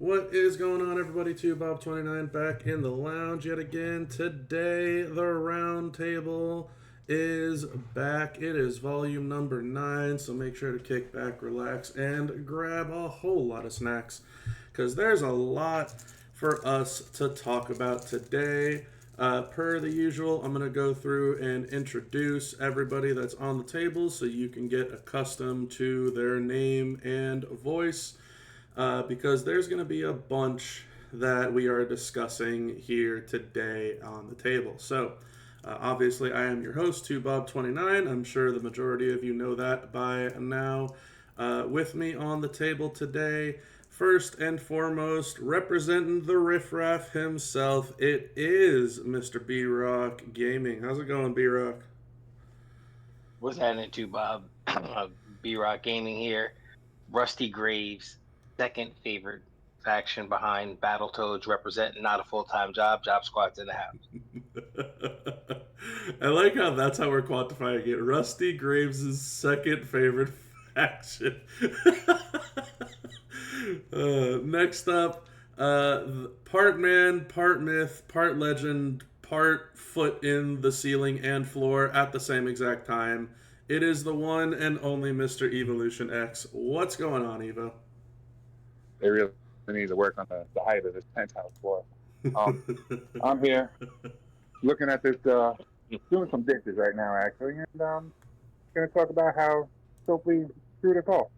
What is going on, everybody? Bob29 back in the lounge yet again. Today, the round table is back. It is volume number 9, so make sure to kick back, relax, and grab a whole lot of snacks because there's a lot for us to talk about today. Per the usual, I'm going to go through and introduce everybody that's on the table so you can get accustomed to their name and voice. Because there's going to be a bunch that we are discussing here today on the table. So, obviously, I am your host, Bob29. I'm sure the majority of you know that by now. With me on the table today, first and foremost, representing the riffraff himself, it is Mr. B-Rock Gaming. How's it going, B-Rock? What's happening to Bob? B-Rock Gaming here. Rusty Graves, second favorite faction behind Battletoads, representing not a full-time job. Job Squad's in the house. I like how that's how we're quantifying it. Rusty Graves' second favorite faction. Next up, part man, part myth, part legend, part foot in the ceiling and floor at the same exact time. It is the one and only Mr. Evolution X. What's going on, Evo? They really need to work on the height of this penthouse floor. I'm here looking at this, doing some dishes right now, actually, and going to talk about how Sophie screwed us all.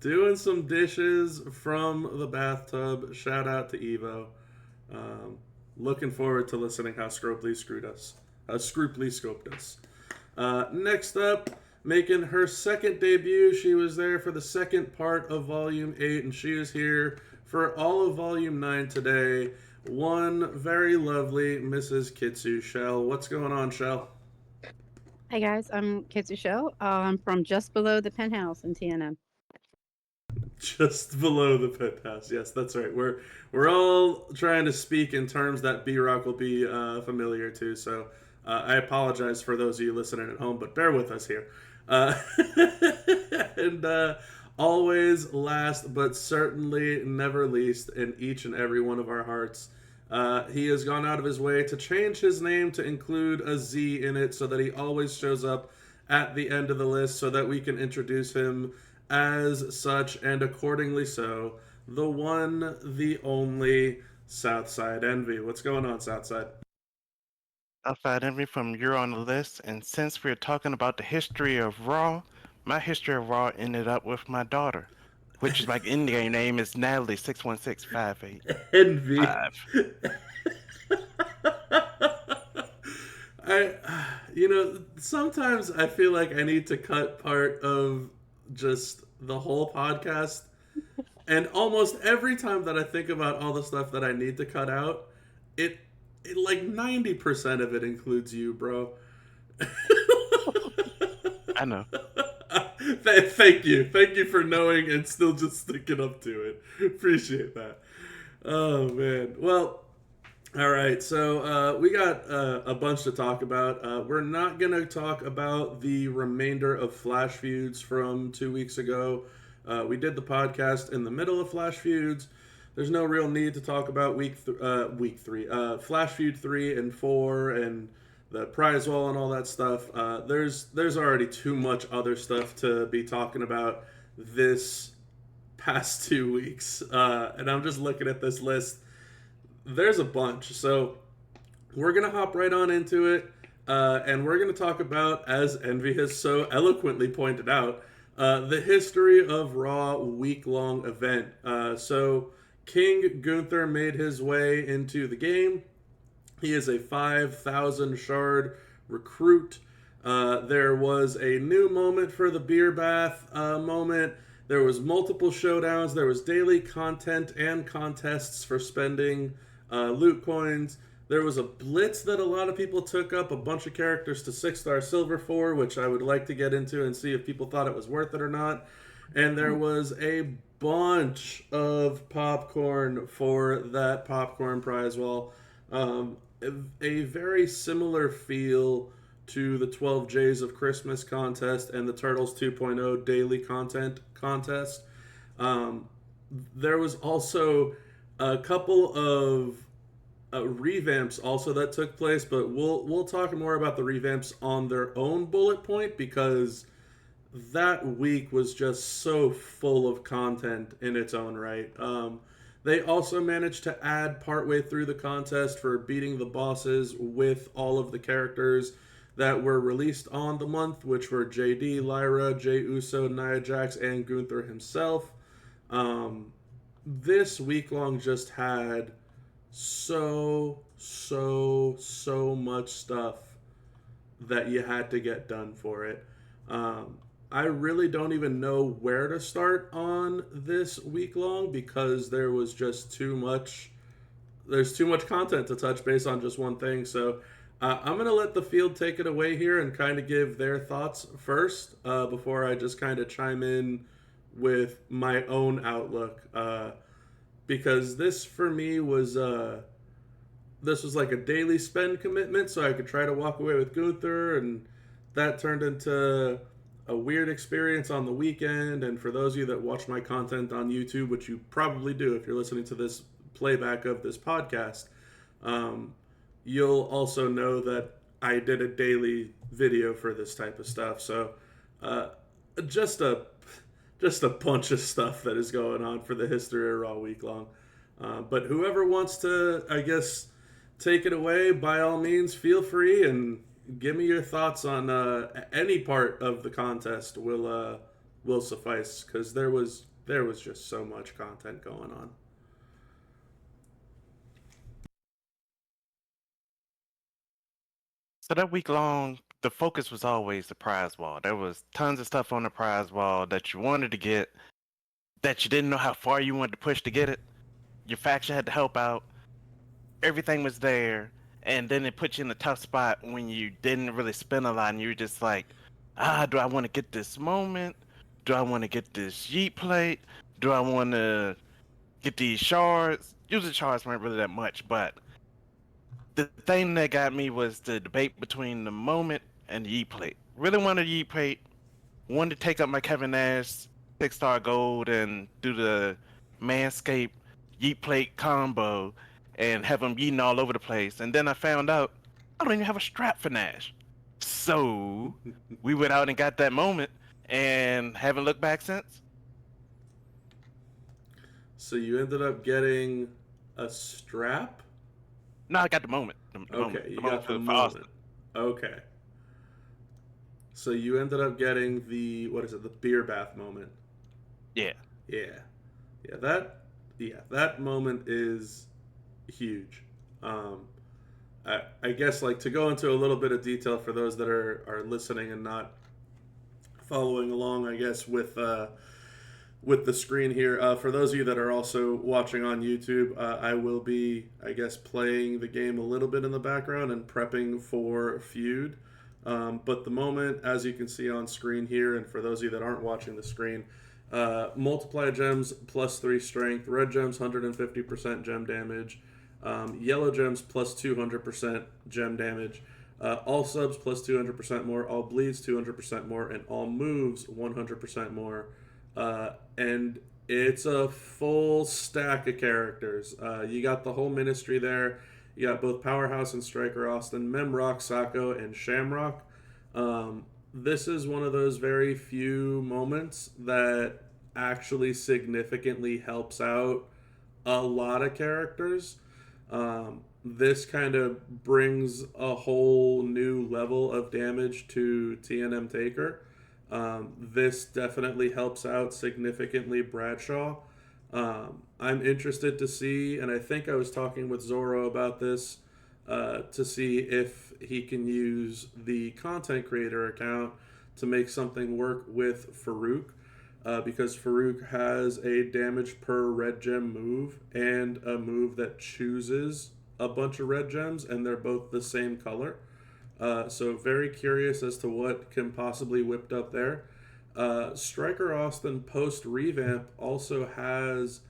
Doing some dishes from the bathtub. Shout out to Evo. Looking forward to listening how Scropely screwed us. Scrooply scoped us. Next up, making her second debut. She was there for the second part of Volume 8, and she is here for all of Volume 9 today. One very lovely Mrs. Kitsu Shell. What's going on, Shell? Hi guys, I'm Kitsu Shell. I'm from just below the penthouse in TNM. Just below the penthouse. Yes, that's right. We're all trying to speak in terms that B-Rock will be familiar to, so I apologize for those of you listening at home, but bear with us here. And always last, but certainly never least, in each and every one of our hearts, he has gone out of his way to change his name to include a Z in it so that he always shows up at the end of the list so that we can introduce him as such, and accordingly so, the one, the only Southside Envy. What's going on, Southside? Outside Envy from You're on the List, and since we're talking about the history of Raw, my history of Raw ended up with my daughter, which is like in-game name is Natalie61658. Envy. Sometimes I feel like I need to cut part of just the whole podcast, and almost every time that I think about all the stuff that I need to cut out, it like 90% of it includes you, bro. I know. Thank you for knowing and still just sticking up to it. Appreciate that. Oh man. Well, all right, so we got a bunch to talk about. We're not going to talk about the remainder of Flash Feuds from 2 weeks ago. We did the podcast in the middle of Flash Feuds. There's no real need to talk about week 3, Flash Feud 3 and 4 and the prize wall and all that stuff. There's already too much other stuff to be talking about this past 2 weeks. And I'm just looking at this list. There's a bunch, so we're going to hop right on into it, and we're going to talk about, as Envy has so eloquently pointed out, the history of RAW Weeklong event. So King Gunther made his way into the game. He is a 5,000 shard recruit. There was a new moment for the beer bath moment. There was multiple showdowns. There was daily content and contests for spending loot coins. There was a blitz that a lot of people took up a bunch of characters to 6-star silver for, which I would like to get into and see if people thought it was worth it or not. And there was a bunch of popcorn for that popcorn prize wall. A very similar feel to the 12 J's of Christmas contest and the Turtles 2.0 daily content contest. there was also a couple of revamps also that took place, but we'll talk more about the revamps on their own bullet point because that week was just so full of content in its own right. They also managed to add partway through the contest for beating the bosses with all of the characters that were released on the month, which were JD, Lyra, Jey Uso, Nia Jax, and Gunther himself. This week long just had so much stuff that you had to get done for it. I really don't even know where to start on this week long because there was just too much. There's too much content to touch base on just one thing. So I'm going to let the field take it away here and kind of give their thoughts first before I just kind of chime in with my own outlook. Because this for me was this was like a daily spend commitment, so I could try to walk away with Gunther, and that turned into a weird experience on the weekend. And for those of you that watch my content on YouTube, which you probably do if you're listening to this playback of this podcast, you'll also know that I did a daily video for this type of stuff. So just a bunch of stuff that is going on for the history of RAW Weeklong. But whoever wants to, I guess, take it away, by all means, feel free and give me your thoughts on any part of the contest. Will suffice because there was just so much content going on. So that week long, the focus was always the prize wall. There was tons of stuff on the prize wall that you wanted to get, that you didn't know how far you wanted to push to get it. Your faction had to help out. Everything was there, and then it put you in a tough spot when you didn't really spend a lot, and you were just like, do I want to get this moment? Do I want to get this yeet plate? Do I want to get these shards? Usually shards weren't really that much, but the thing that got me was the debate between the moment and the yeet plate. Really wanted the yeet plate, wanted to take up my Kevin Nash 6-star gold and do the Manscaped yeet plate combo and have him yeeting all over the place. And then I found out I don't even have a strap for Nash. So we went out and got that moment and haven't looked back since. So you ended up getting a strap? No, I got the moment. Okay, you got the moment. Okay. So you ended up getting the, what is it, the beer bath moment? Yeah. Yeah. That moment is huge. I guess, like, to go into a little bit of detail for those that are listening and not following along, I guess, with the screen here. For those of you that are also watching on YouTube, I will be, I guess, playing the game a little bit in the background and prepping for Feud. But the moment, as you can see on screen here, and for those of you that aren't watching the screen, multiply gems plus 3 strength, red gems 150% gem damage, yellow gems plus 200% gem damage, all subs plus 200% more, all bleeds 200% more, and all moves 100% more. And it's a full stack of characters. You got the whole ministry there. You got both Powerhouse and Striker Austin, Memrock, Sako, and Shamrock. This is one of those very few moments that actually significantly helps out a lot of characters. This kind of brings a whole new level of damage to TNM Taker. This definitely helps out significantly Bradshaw. I'm interested to see, and I think I was talking with Zoro about this, to see if he can use the content creator account to make something work with Farouk, because Farouk has a damage per red gem move and a move that chooses a bunch of red gems, and they're both the same color. So very curious as to what can possibly whipped up there. Striker Austin post revamp also has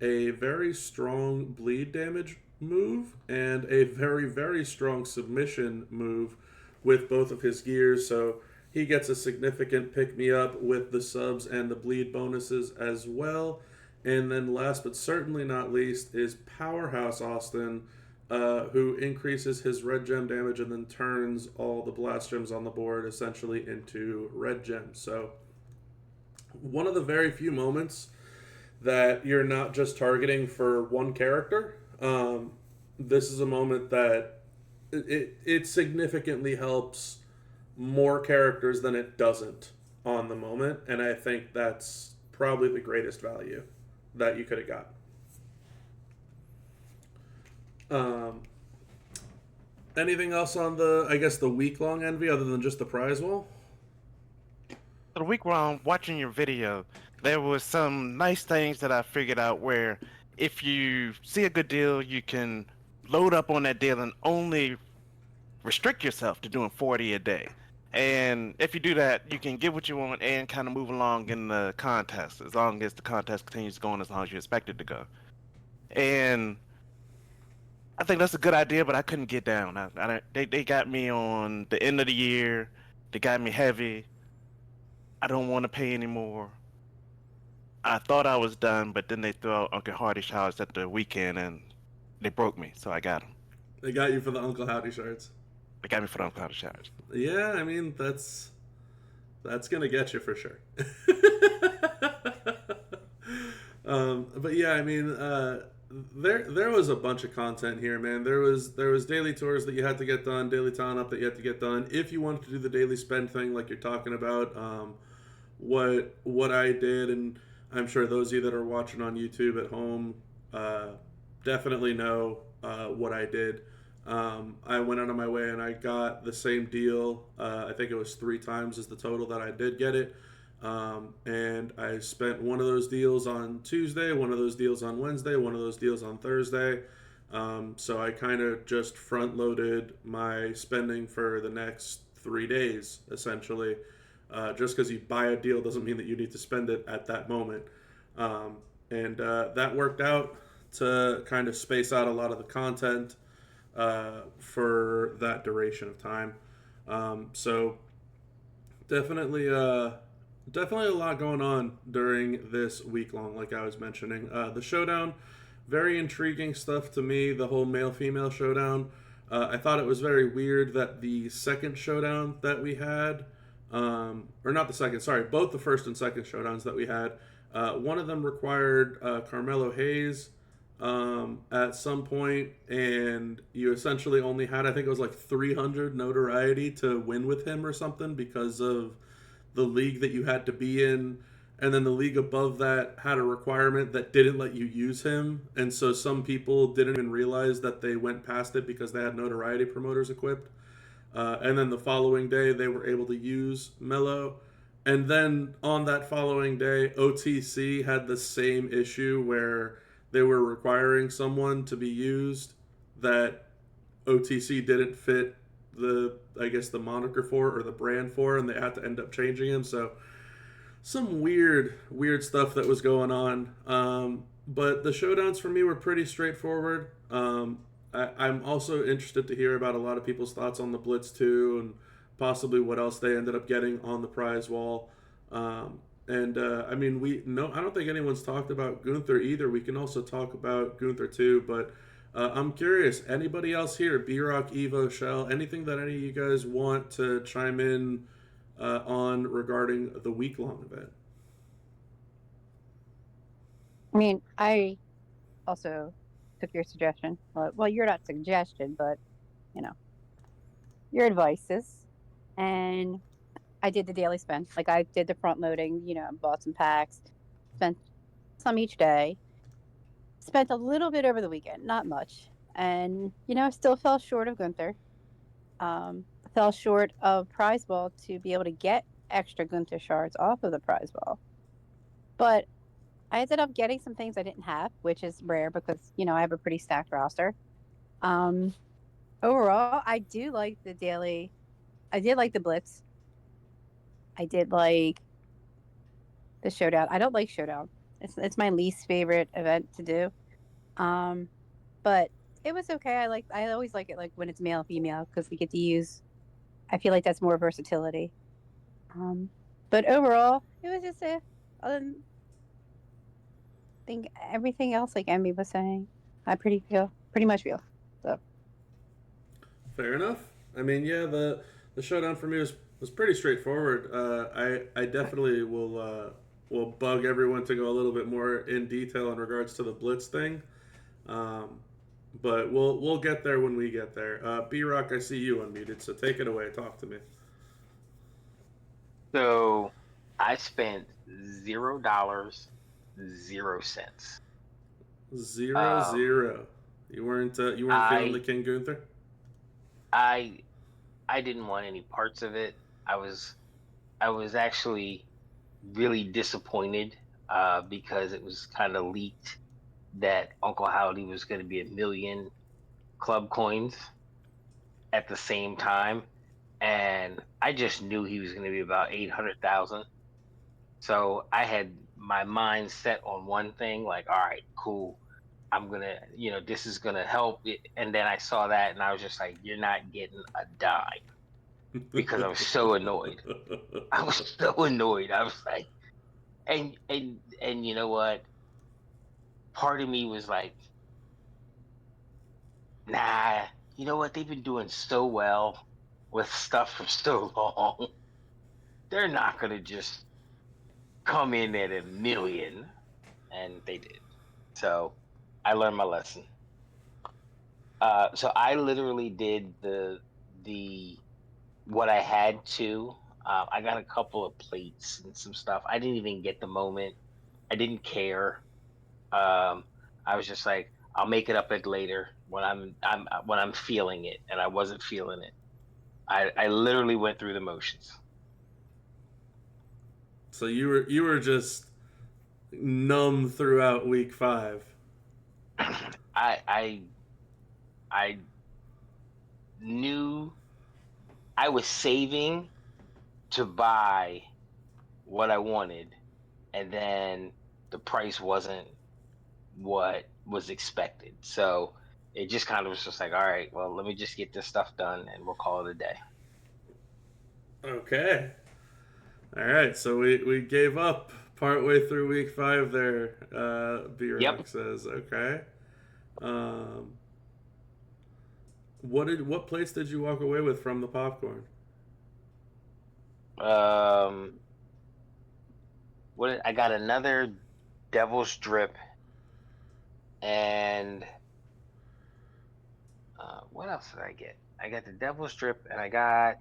a very strong bleed damage move and a very strong submission move with both of his gears. So he gets a significant pick me up with the subs and the bleed bonuses as well. And then last but certainly not least is Powerhouse Austin, who increases his red gem damage and then turns all the blast gems on the board essentially into red gems. So one of the very few moments that you're not just targeting for one character. This is a moment that it significantly helps more characters than it doesn't on the moment, and I think that's probably the greatest value that you could have got. Anything else on the week-long envy other than just the prize wall? The week while I'm watching your video, there was some nice things that I figured out where if you see a good deal, you can load up on that deal and only restrict yourself to doing 40 a day. And if you do that, you can get what you want and kind of move along in the contest as long as the contest continues going as long as you expect it to go. And I think that's a good idea, but I couldn't get down. They got me on the end of the year. They got me heavy. I don't want to pay anymore. I thought I was done, but then they threw out Uncle Hardy shards at the weekend and they broke me, so I got them. They got you for the Uncle Howdy shards. They got me for the Uncle Hardy shards. Yeah, I mean that's gonna get you for sure. But yeah, I mean, there was a bunch of content here, man. There was daily tours that you had to get done, daily talent up that you had to get done. If you wanted to do the daily spend thing, like you're talking about, what I did, and I'm sure those of you that are watching on YouTube at home definitely know what I did. I went out of my way and I got the same deal. I think it was 3 times as the total that I did get it. And I spent one of those deals on Tuesday, one of those deals on Wednesday, one of those deals on Thursday. So I kind of just front loaded my spending for the next 3 days, essentially. Just because you buy a deal doesn't mean that you need to spend it at that moment. And that worked out to kind of space out a lot of the content for that duration of time. So definitely a lot going on during this week long, like I was mentioning. The showdown, very intriguing stuff to me, the whole male-female showdown. I thought it was very weird that the second showdown that we had, or not the second, sorry, both the first and second showdowns that we had, one of them required Carmelo Hayes at some point, and you essentially only had, I think it was like 300 notoriety to win with him or something because of the league that you had to be in, and then the league above that had a requirement that didn't let you use him, and so some people didn't even realize that they went past it because they had notoriety promoters equipped. And then the following day they were able to use Melo, and then on that following day OTC had the same issue where they were requiring someone to be used that OTC didn't fit the moniker for or the brand for, and they had to end up changing him. So some weird stuff that was going on. But the showdowns for me were pretty straightforward. I'm also interested to hear about a lot of people's thoughts on the Blitz 2 and possibly what else they ended up getting on the prize wall. I mean, I don't think anyone's talked about Gunther either. We can also talk about Gunther too, but I'm curious, anybody else here, B-Rock, Evo, Shell, anything that any of you guys want to chime in on regarding the week-long event? I mean, I also took your suggestion. Well, you're not suggestion, but, your advices. And I did the daily spend. Like, I did the front loading, bought some packs, spent some each day, spent a little bit over the weekend, not much. And, still fell short of Gunther. Fell short of prize ball to be able to get extra Gunther shards off of the prize ball. But I ended up getting some things I didn't have, which is rare because, I have a pretty stacked roster. Overall, I do like the daily. I did like the Blitz. I did like the showdown. I don't like showdown. It's my least favorite event to do. But it was okay. I always like it like when it's male female because we get to use. I feel like that's more versatility. But overall, it was just think everything else, like Emmy was saying, I pretty much feel. So Fair enough. I mean, yeah, the showdown for me was pretty straightforward. I definitely will bug everyone to go a little bit more in detail in regards to the blitz thing. But we'll get there when we get there. B-Rock, I see you unmuted, so take it away. Talk to me. So I spent $0, 0 cents. Zero Um, zero. You weren't feeling the King Gunther? I I didn't want any parts of it. I was actually really disappointed because it was kind of leaked that Uncle Howdy was going to be 1 million club coins at the same time, and I just knew he was going to be about 800,000. So I had my mind set on one thing, like, all right, cool. I'm gonna, this is gonna help. And then I saw that, and I was just like, you're not getting a dime, because I was so annoyed. I was so annoyed. I was like, and you know what? Part of me was like, nah, you know what? They've been doing so well with stuff for so long. They're not gonna just come in at 1 million, and they did. So I learned my lesson. So I literally did the what I had to. I got a couple of plates and some stuff. I didn't even get the moment. I didn't care. Um, I was just like, I'll make it up at later when I'm feeling it, and I wasn't feeling it. I literally went through the motions. So you were just numb throughout week 5. I I knew I was saving to buy what I wanted, and then the price wasn't what was expected. So it just kind of was just like, all right, well, let me just get this stuff done, and we'll call it a day. Okay. All right. So we gave up partway through week 5 there. B-Rock Yep. says, okay. What place did you walk away with from the popcorn? What I got another Devil's Drip, and what else did I get? I got the Devil's Drip, and I got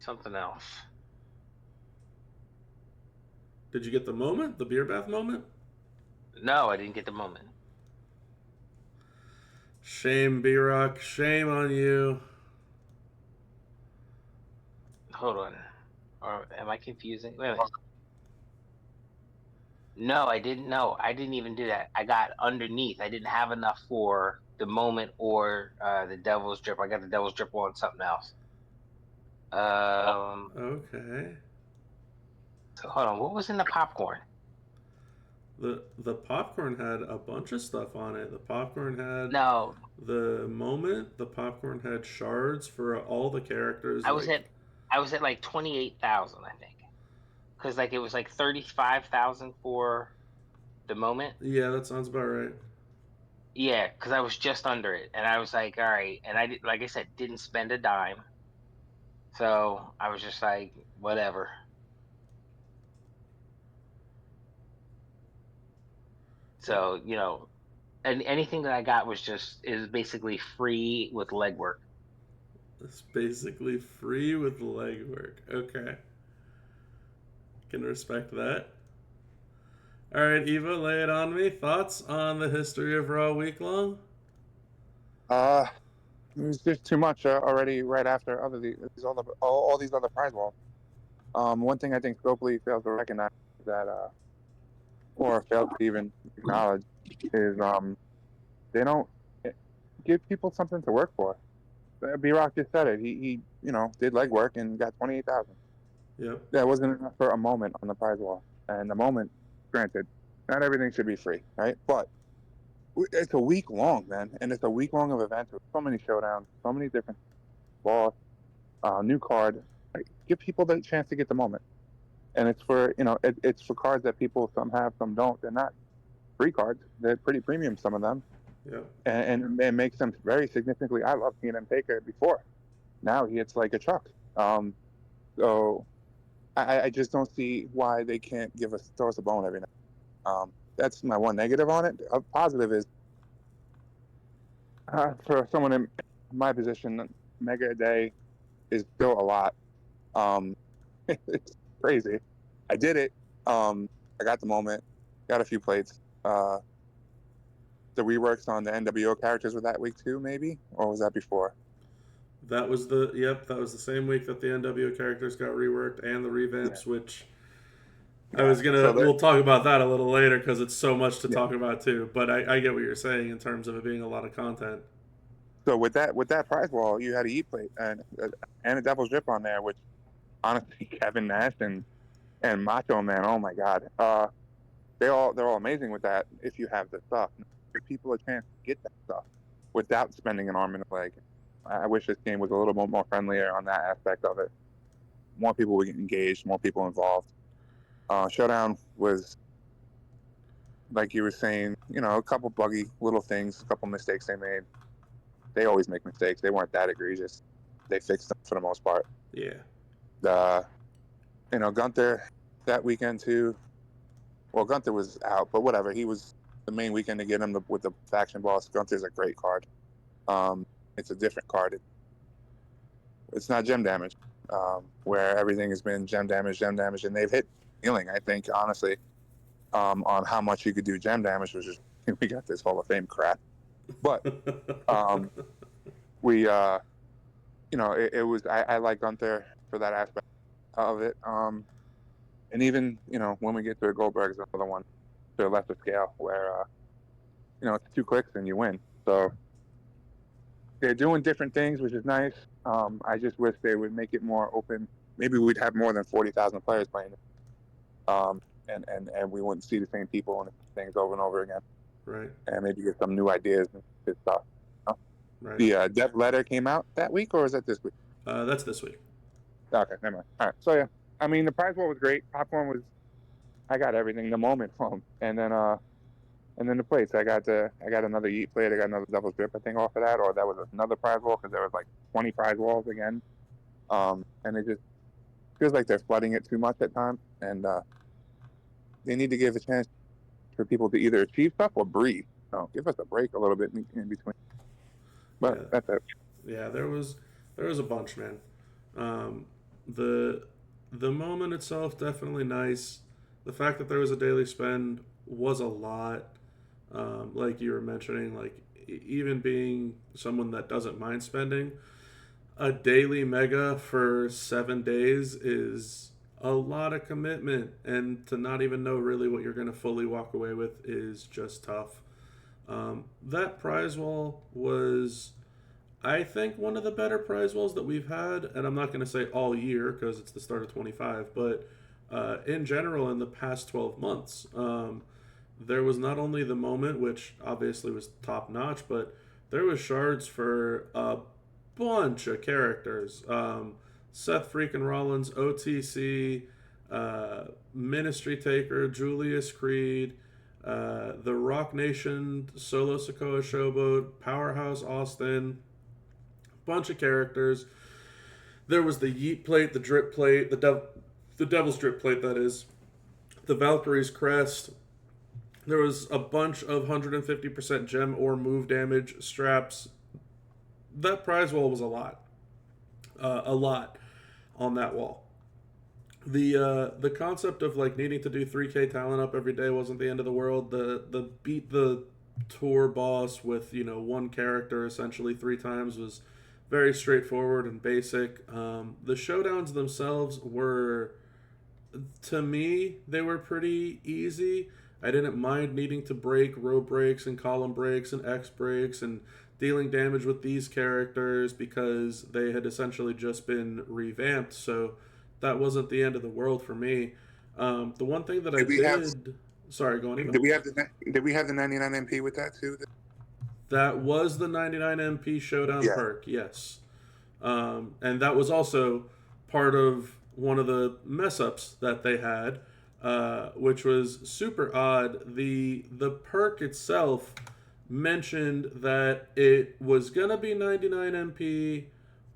something else. Did you get the moment? The beer bath moment? No, I didn't get the moment. Shame, B-Rock. Shame on you. Hold on. Or am I confusing? Wait a minute. No, I didn't know. I didn't even do that. I got underneath. I didn't have enough for the moment or the Devil's Drip. I got the Devil's Drip on something else. Okay. So hold on. What was in the popcorn? The popcorn had a bunch of stuff on it. The popcorn had No, the moment. The popcorn had shards for all the characters. I was at like 28,000, I think, because like it was like 35,000 for the moment. Yeah, that sounds about right. Yeah, because I was just under it, and I was like, all right, and like I said, didn't spend a dime, so I was just like, whatever. So and anything that I got is basically free with legwork. It's basically free with legwork. Okay. Can respect that. All right, Eva, lay it on me. Thoughts on the history of RAW Weeklong? It was just too much already right after all these other prize walls. One thing I think Scopely failed to recognize that, or failed to even acknowledge, is they don't give people something to work for. B-Rock just said it. He did legwork and got 28,000. Yep. That wasn't enough for a moment on the prize wall. And the moment, granted, not everything should be free, right? But it's a week long, man, and it's a week long of events with so many showdowns, so many different balls, new card. Like, give people the chance to get the moment. and it's for it's for cards that people some have, some don't. They're not free cards. They're pretty premium, some of them. Yeah. And it makes them very significantly. I loved Keenan Taker before. Now he hits like a truck. So I just don't see why they can't throw us a bone every now. That's my one negative on it. A positive is for someone in my position, mega a day is still a lot. It's crazy. I did it. I got the moment. Got a few plates. The reworks on the NWO characters were that week too, maybe, or was that before? That was the same week that the NWO characters got reworked and the revamps, which we'll talk about that a little later because it's so much to talk about too. But I get what you're saying in terms of it being a lot of content. So with that prize wall, you had a Yeet plate and a Devil's Drip on there, which honestly, Kevin Nash and Macho Man, oh my God, they're all amazing with that. If you have the stuff, give people a chance to get that stuff without spending an arm and a leg. I wish this game was a little bit more friendlier on that aspect of it. More people would get engaged, more people involved. Showdown was, like you were saying, a couple buggy little things, a couple mistakes they made. They always make mistakes. They weren't that egregious. They fixed them for the most part. Yeah. Gunther that weekend too. Well, Gunther was out, but whatever. He was the main weekend to get him with the faction boss. Gunther's a great card. It's a different card. It's not gem damage, where everything has been gem damage, and they've hit ceiling, I think, honestly, on how much you could do gem damage, which is we got this Hall of Fame crap. But it was I like Gunther for that aspect of it. And even when we get to Goldberg's another one to a lesser scale where it's 2 clicks and you win. So they're doing different things, which is nice. I just wish they would make it more open. Maybe we'd have more than 40,000 players playing it. And we wouldn't see the same people and things over and over again. Right. And maybe get some new ideas and good stuff. Right. The Dev Letter came out that week, or is that this week? That's this week. Okay, never mind. All right. So yeah, I mean the prize wall was great. Popcorn was, I got everything. The moment from, and then the plates. I got another Yeet plate. I got another Devil's Drip, I think, off of that, or that was another prize wall because there was like 20 prize walls again. And it just feels like they're flooding it too much at times, and they need to give a chance for people to either achieve stuff or breathe. So give us a break a little bit in between. But that's it. Yeah, there was a bunch, man. The moment itself definitely nice. The fact that there was a daily spend was a lot. Like you were mentioning, like even being someone that doesn't mind spending, a daily mega for 7 days is a lot of commitment, and to not even know really what you're going to fully walk away with is just tough. That prize wall was, I think, one of the better prize walls that we've had, and I'm not going to say all year because it's the start of 25, but in general in the past 12 months. There was not only the moment, which obviously was top notch, but there was shards for a bunch of characters. Seth freaking Rollins, OTC, Ministry Taker, Julius Creed, the Rock Nation, Solo Sikoa Showboat, Powerhouse Austin, bunch of characters. There was the Yeet plate, the Drip plate, the Devil's Drip plate, that is, the Valkyrie's Crest. There was a bunch of 150% gem or move damage straps. That prize wall was a lot on that wall. The concept of like needing to do 3K talent up every day wasn't the end of the world. The beat the tour boss with one character essentially 3 times was very straightforward and basic. The showdowns themselves were, to me, they were pretty easy. I didn't mind needing to break row breaks and column breaks and X breaks and dealing damage with these characters because they had essentially just been revamped, so that wasn't the end of the world for me. The one thing that sorry, go on. Did we have the 99 MP with that too? That was the 99 MP showdown perk, yes. And that was also part of one of the mess ups that they had, which was super odd. The perk itself mentioned that it was gonna be 99 MP,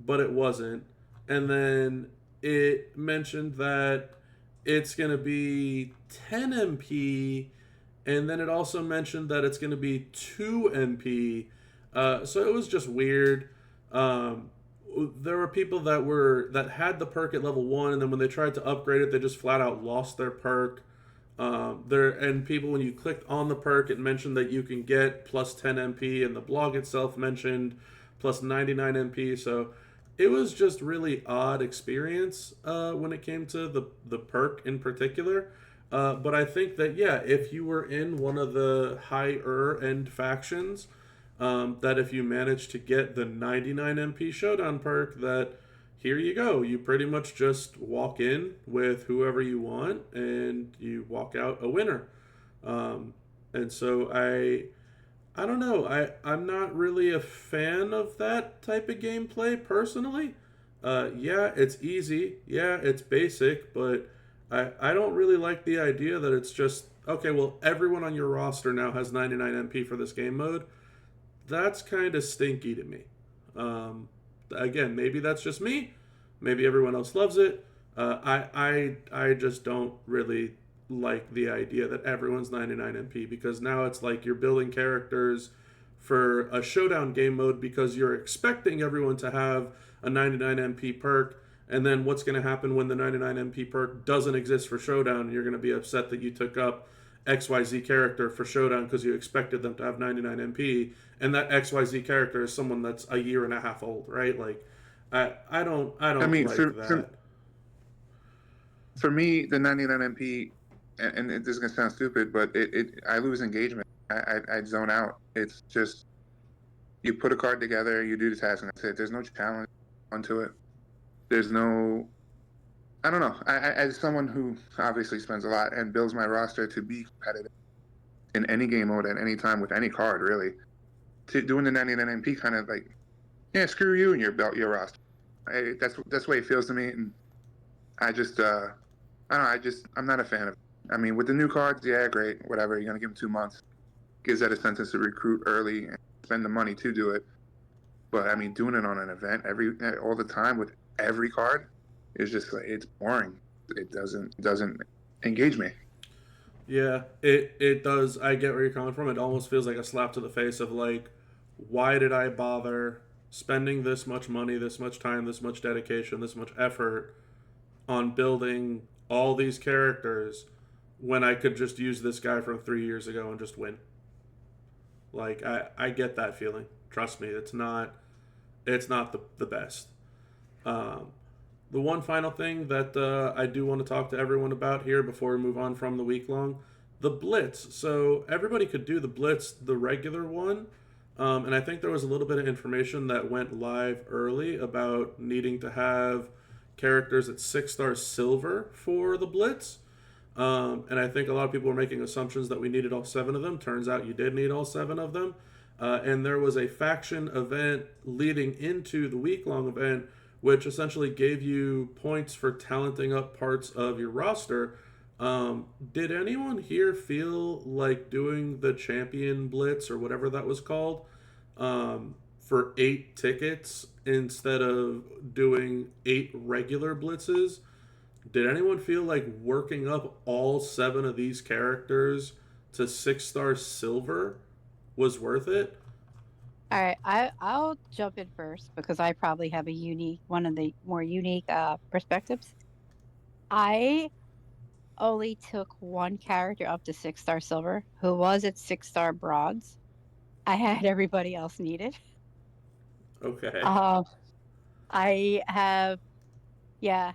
but it wasn't, and then it mentioned that it's gonna be 10 MP, and then it also mentioned that it's gonna be 2 MP. So it was just weird. Um, there were people that had the perk at level 1, and then when they tried to upgrade it, they just flat out lost their perk. And people, when you clicked on the perk, it mentioned that you can get plus 10 MP, and the blog itself mentioned plus 99 MP. So it was just really odd experience when it came to the perk in particular. But I think that, yeah, if you were in one of the higher end factions, that if you manage to get the 99 MP showdown perk, that here you go. You pretty much just walk in with whoever you want and you walk out a winner. And so I don't know. I'm not really a fan of that type of gameplay personally. Yeah, it's easy. Yeah, it's basic, but I don't really like the idea that it's just, okay, well, everyone on your roster now has 99 MP for this game mode. That's kind of stinky to me. Again, maybe that's just me. Maybe everyone else loves it. I just don't really like the idea that everyone's 99 MP, because now it's like you're building characters for a showdown game mode because you're expecting everyone to have a 99 MP perk, and then what's going to happen when the 99 MP perk doesn't exist for showdown? You're going to be upset that you took up XYZ character for showdown because you expected them to have 99 MP, and that XYZ character is someone that's a year and a half old, right? Like, I don't like that. For me, the 99 MP, and this is gonna sound stupid, but I lose engagement. I zone out. It's just you put a card together, you do the task, and that's it. There's no challenge onto it. There's no, I don't know. As someone who obviously spends a lot and builds my roster to be competitive in any game mode at any time with any card, really, to doing the 99 MP kind of like, yeah, screw you and your roster. That's the way it feels to me, and I just I don't know. I'm not a fan of it. I mean, with the new cards, yeah, great, whatever. You're gonna give them 2 months. Gives that a sentence to recruit early and spend the money to do it. But I mean, doing it on an event all the time with every card is just like, it's boring. It doesn't engage me. Yeah, it does. I get where you're coming from. It almost feels like a slap to the face of like, why did I bother spending this much money, this much time, this much dedication, this much effort on building all these characters when I could just use this guy from 3 years ago and just win. Like, I get that feeling. Trust me, it's not the best. The one final thing that I do want to talk to everyone about here before we move on from the week long, the Blitz. So everybody could do the Blitz, the regular one, and I think there was a little bit of information that went live early about needing to have characters at 6-star silver for the Blitz. And I think a lot of people were making assumptions that we needed all 7 of them. Turns out you did need all 7 of them. And there was a faction event leading into the week-long event, which essentially gave you points for talenting up parts of your roster. Did anyone here feel like doing the Champion Blitz or whatever that was called for 8 tickets instead of doing 8 regular blitzes? Did anyone feel like working up all 7 of these characters to 6-star silver was worth it? All right, I'll jump in first because I probably have one of the more unique perspectives. I only took one character up to 6-star silver who was at 6-star bronze. I had everybody else needed. Okay. I have, yeah,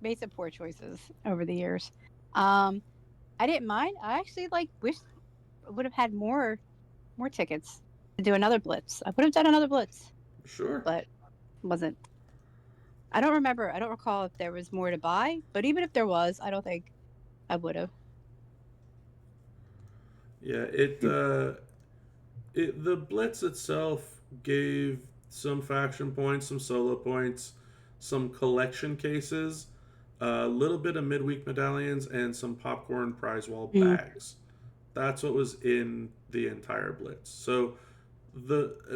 made some poor choices over the years. I didn't mind. I actually wish I would have had more tickets to do another blitz. I would have done another blitz, Sure. but wasn't. I don't remember. I don't recall if there was more to buy, but even if there was, I don't think I would have. Yeah, the Blitz itself gave some faction points, some solo points. some collection cases, a little bit of midweek medallions, and some popcorn prize wall bags. That's what was in the entire blitz. So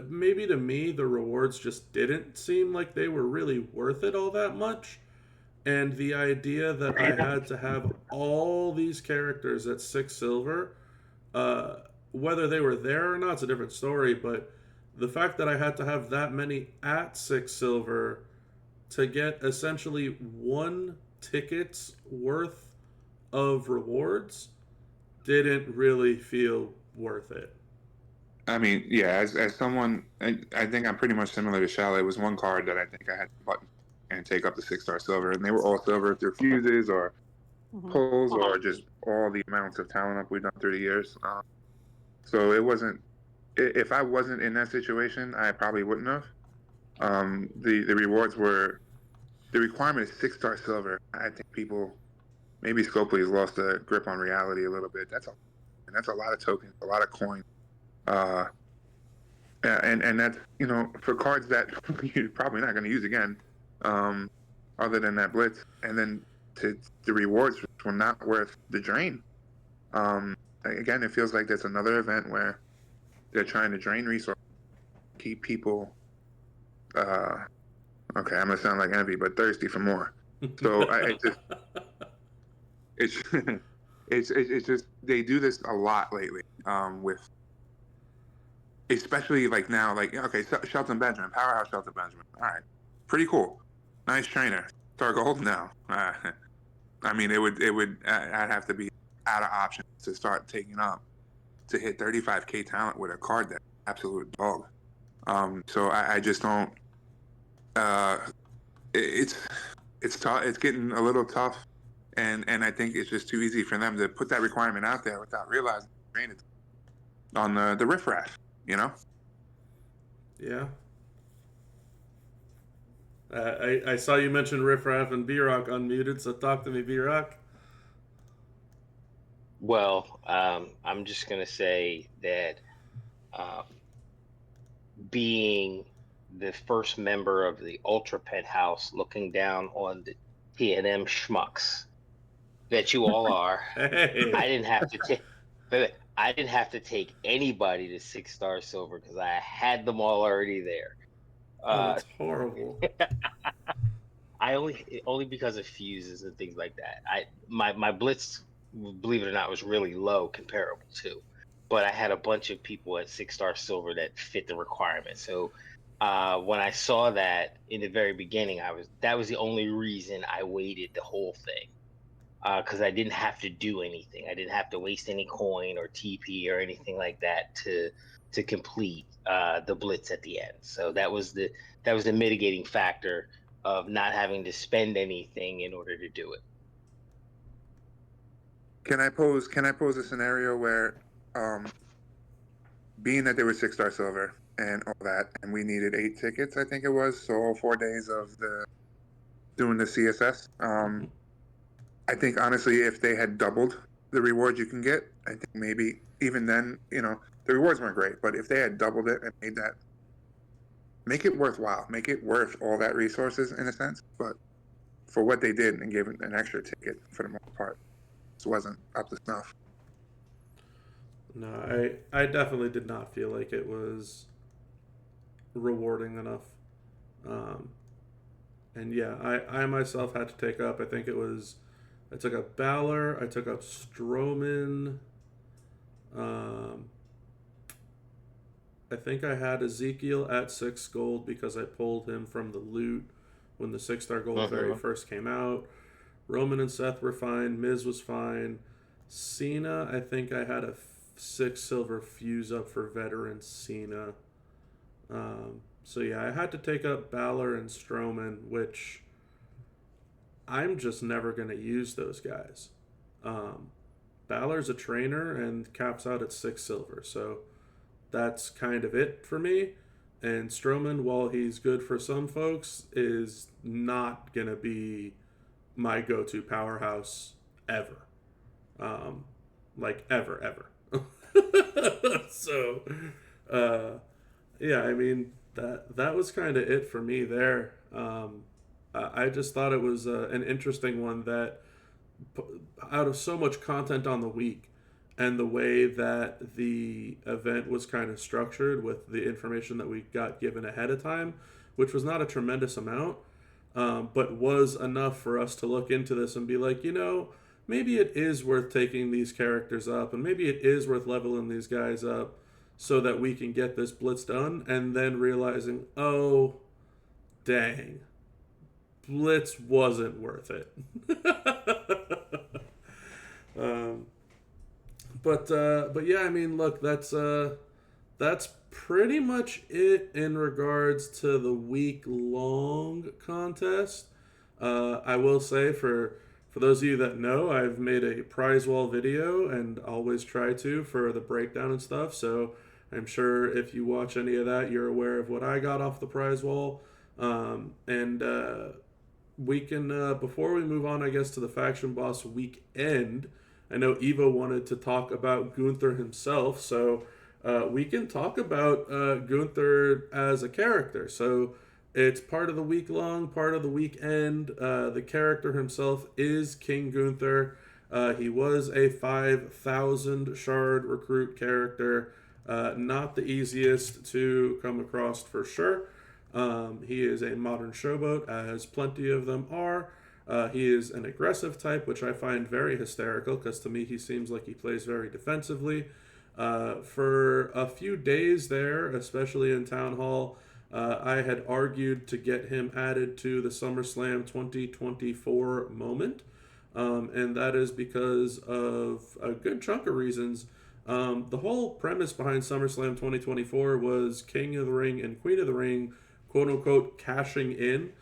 maybe to me the rewards just didn't seem like they were really worth it all that much. And the idea that I had to have all these characters at 6 silver, whether they were there or not, it's a different story. But the fact that I had to have that many at 6 silver to get essentially 1 ticket's worth of rewards didn't really feel worth it. I mean, yeah, as someone, I think I'm pretty much similar to Shall. It was 1 card that I think I had to button and take up the 6-star silver, and they were all silver through fuses or pulls or just all the amounts of talent up we've done through the years. So it wasn't. If I wasn't in that situation, I probably wouldn't have. The rewards were, the requirement is 6-star silver. I think people, maybe Scopely has lost the grip on reality a little bit. That's a lot of tokens, a lot of coins. And that's, for cards that you're probably not going to use again, other than that blitz. And then the rewards were not worth the drain. Again, it feels like there's another event where they're trying to drain resources, keep people, okay, I'm going to sound like Envy, but thirsty for more. So it's just, they do this a lot lately, with, especially like now, like, okay, Shelton Benjamin, powerhouse Shelton Benjamin. All right, pretty cool, nice trainer. Star Gold now. I mean, I'd have to be out of options to start taking up to hit 35K talent with a card that's absolute dog. So I just don't. It's tough. It's getting a little tough, and I think it's just too easy for them to put that requirement out there without realizing it's on the riffraff. Yeah. I saw you mention Riffraff and B-Rock unmuted, so talk to me, B-Rock. Well, I'm just going to say that being the first member of the Ultra Penthouse looking down on the T&M schmucks that you all are, Hey. I didn't have to take anybody to 6-star silver because I had them all already there. That's horrible. I only because of fuses and things like that. My blitz, believe it or not, was really low comparable to, but I had a bunch of people at 6-star silver that fit the requirement. So when I saw that in the very beginning, that was the only reason I waited the whole thing, because I didn't have to do anything. I didn't have to waste any coin or TP or anything like that to complete the blitz at the end. So that was the mitigating factor of not having to spend anything in order to do it. Can I pose a scenario where, being that they were 6-star silver and all that, and we needed 8 tickets, I think it was, so all 4 days of doing the CSS. I think honestly, if they had doubled the reward you can get, I think maybe even then, the rewards weren't great, but if they had doubled it and make it worthwhile, make it worth all that resources in a sense. But for what they did and gave an extra ticket for the most part, this wasn't up to snuff. No, I definitely did not feel like it was rewarding enough. And yeah, I myself had to take up, I took up Balor, I took up Strowman, I think I had Ezekiel at 6 gold because I pulled him from the loot when the 6-star gold very first came out. Roman and Seth were fine. Miz was fine. Cena, I think I had a 6 silver fuse up for veteran Cena. So yeah, I had to take up Balor and Strowman, which I'm just never going to use those guys. Balor's a trainer and caps out at 6 silver, so that's kind of it for me. And Strowman, while he's good for some folks, is not going to be my go-to powerhouse ever. Like, ever. So, yeah, I mean, that was kind of it for me there. I just thought it was an interesting one that, out of so much content on the week, and the way that the event was kind of structured with the information that we got given ahead of time, which was not a tremendous amount, but was enough for us to look into this and be like, maybe it is worth taking these characters up, and maybe it is worth leveling these guys up so that we can get this blitz done, and then realizing, oh, dang, blitz wasn't worth it. But yeah, I mean, look, that's pretty much it in regards to the week-long contest. I will say, for those of you that know, I've made a prize wall video and always try to for the breakdown and stuff. So I'm sure if you watch any of that, you're aware of what I got off the prize wall. We can, before we move on, I guess, to the Faction Boss weekend, I know Eva wanted to talk about Gunther himself, so we can talk about Gunther as a character. So it's part of the week-long, part of the weekend. The character himself is King Gunther. He was a 5,000 shard recruit character. Not the easiest to come across for sure. He is a modern showboat, as plenty of them are. He is an aggressive type, which I find very hysterical, because to me he seems like he plays very defensively. For a few days there, especially in Town Hall, I had argued to get him added to the SummerSlam 2024 moment, and that is because of a good chunk of reasons. The whole premise behind SummerSlam 2024 was King of the Ring and Queen of the Ring, quote-unquote, cashing in.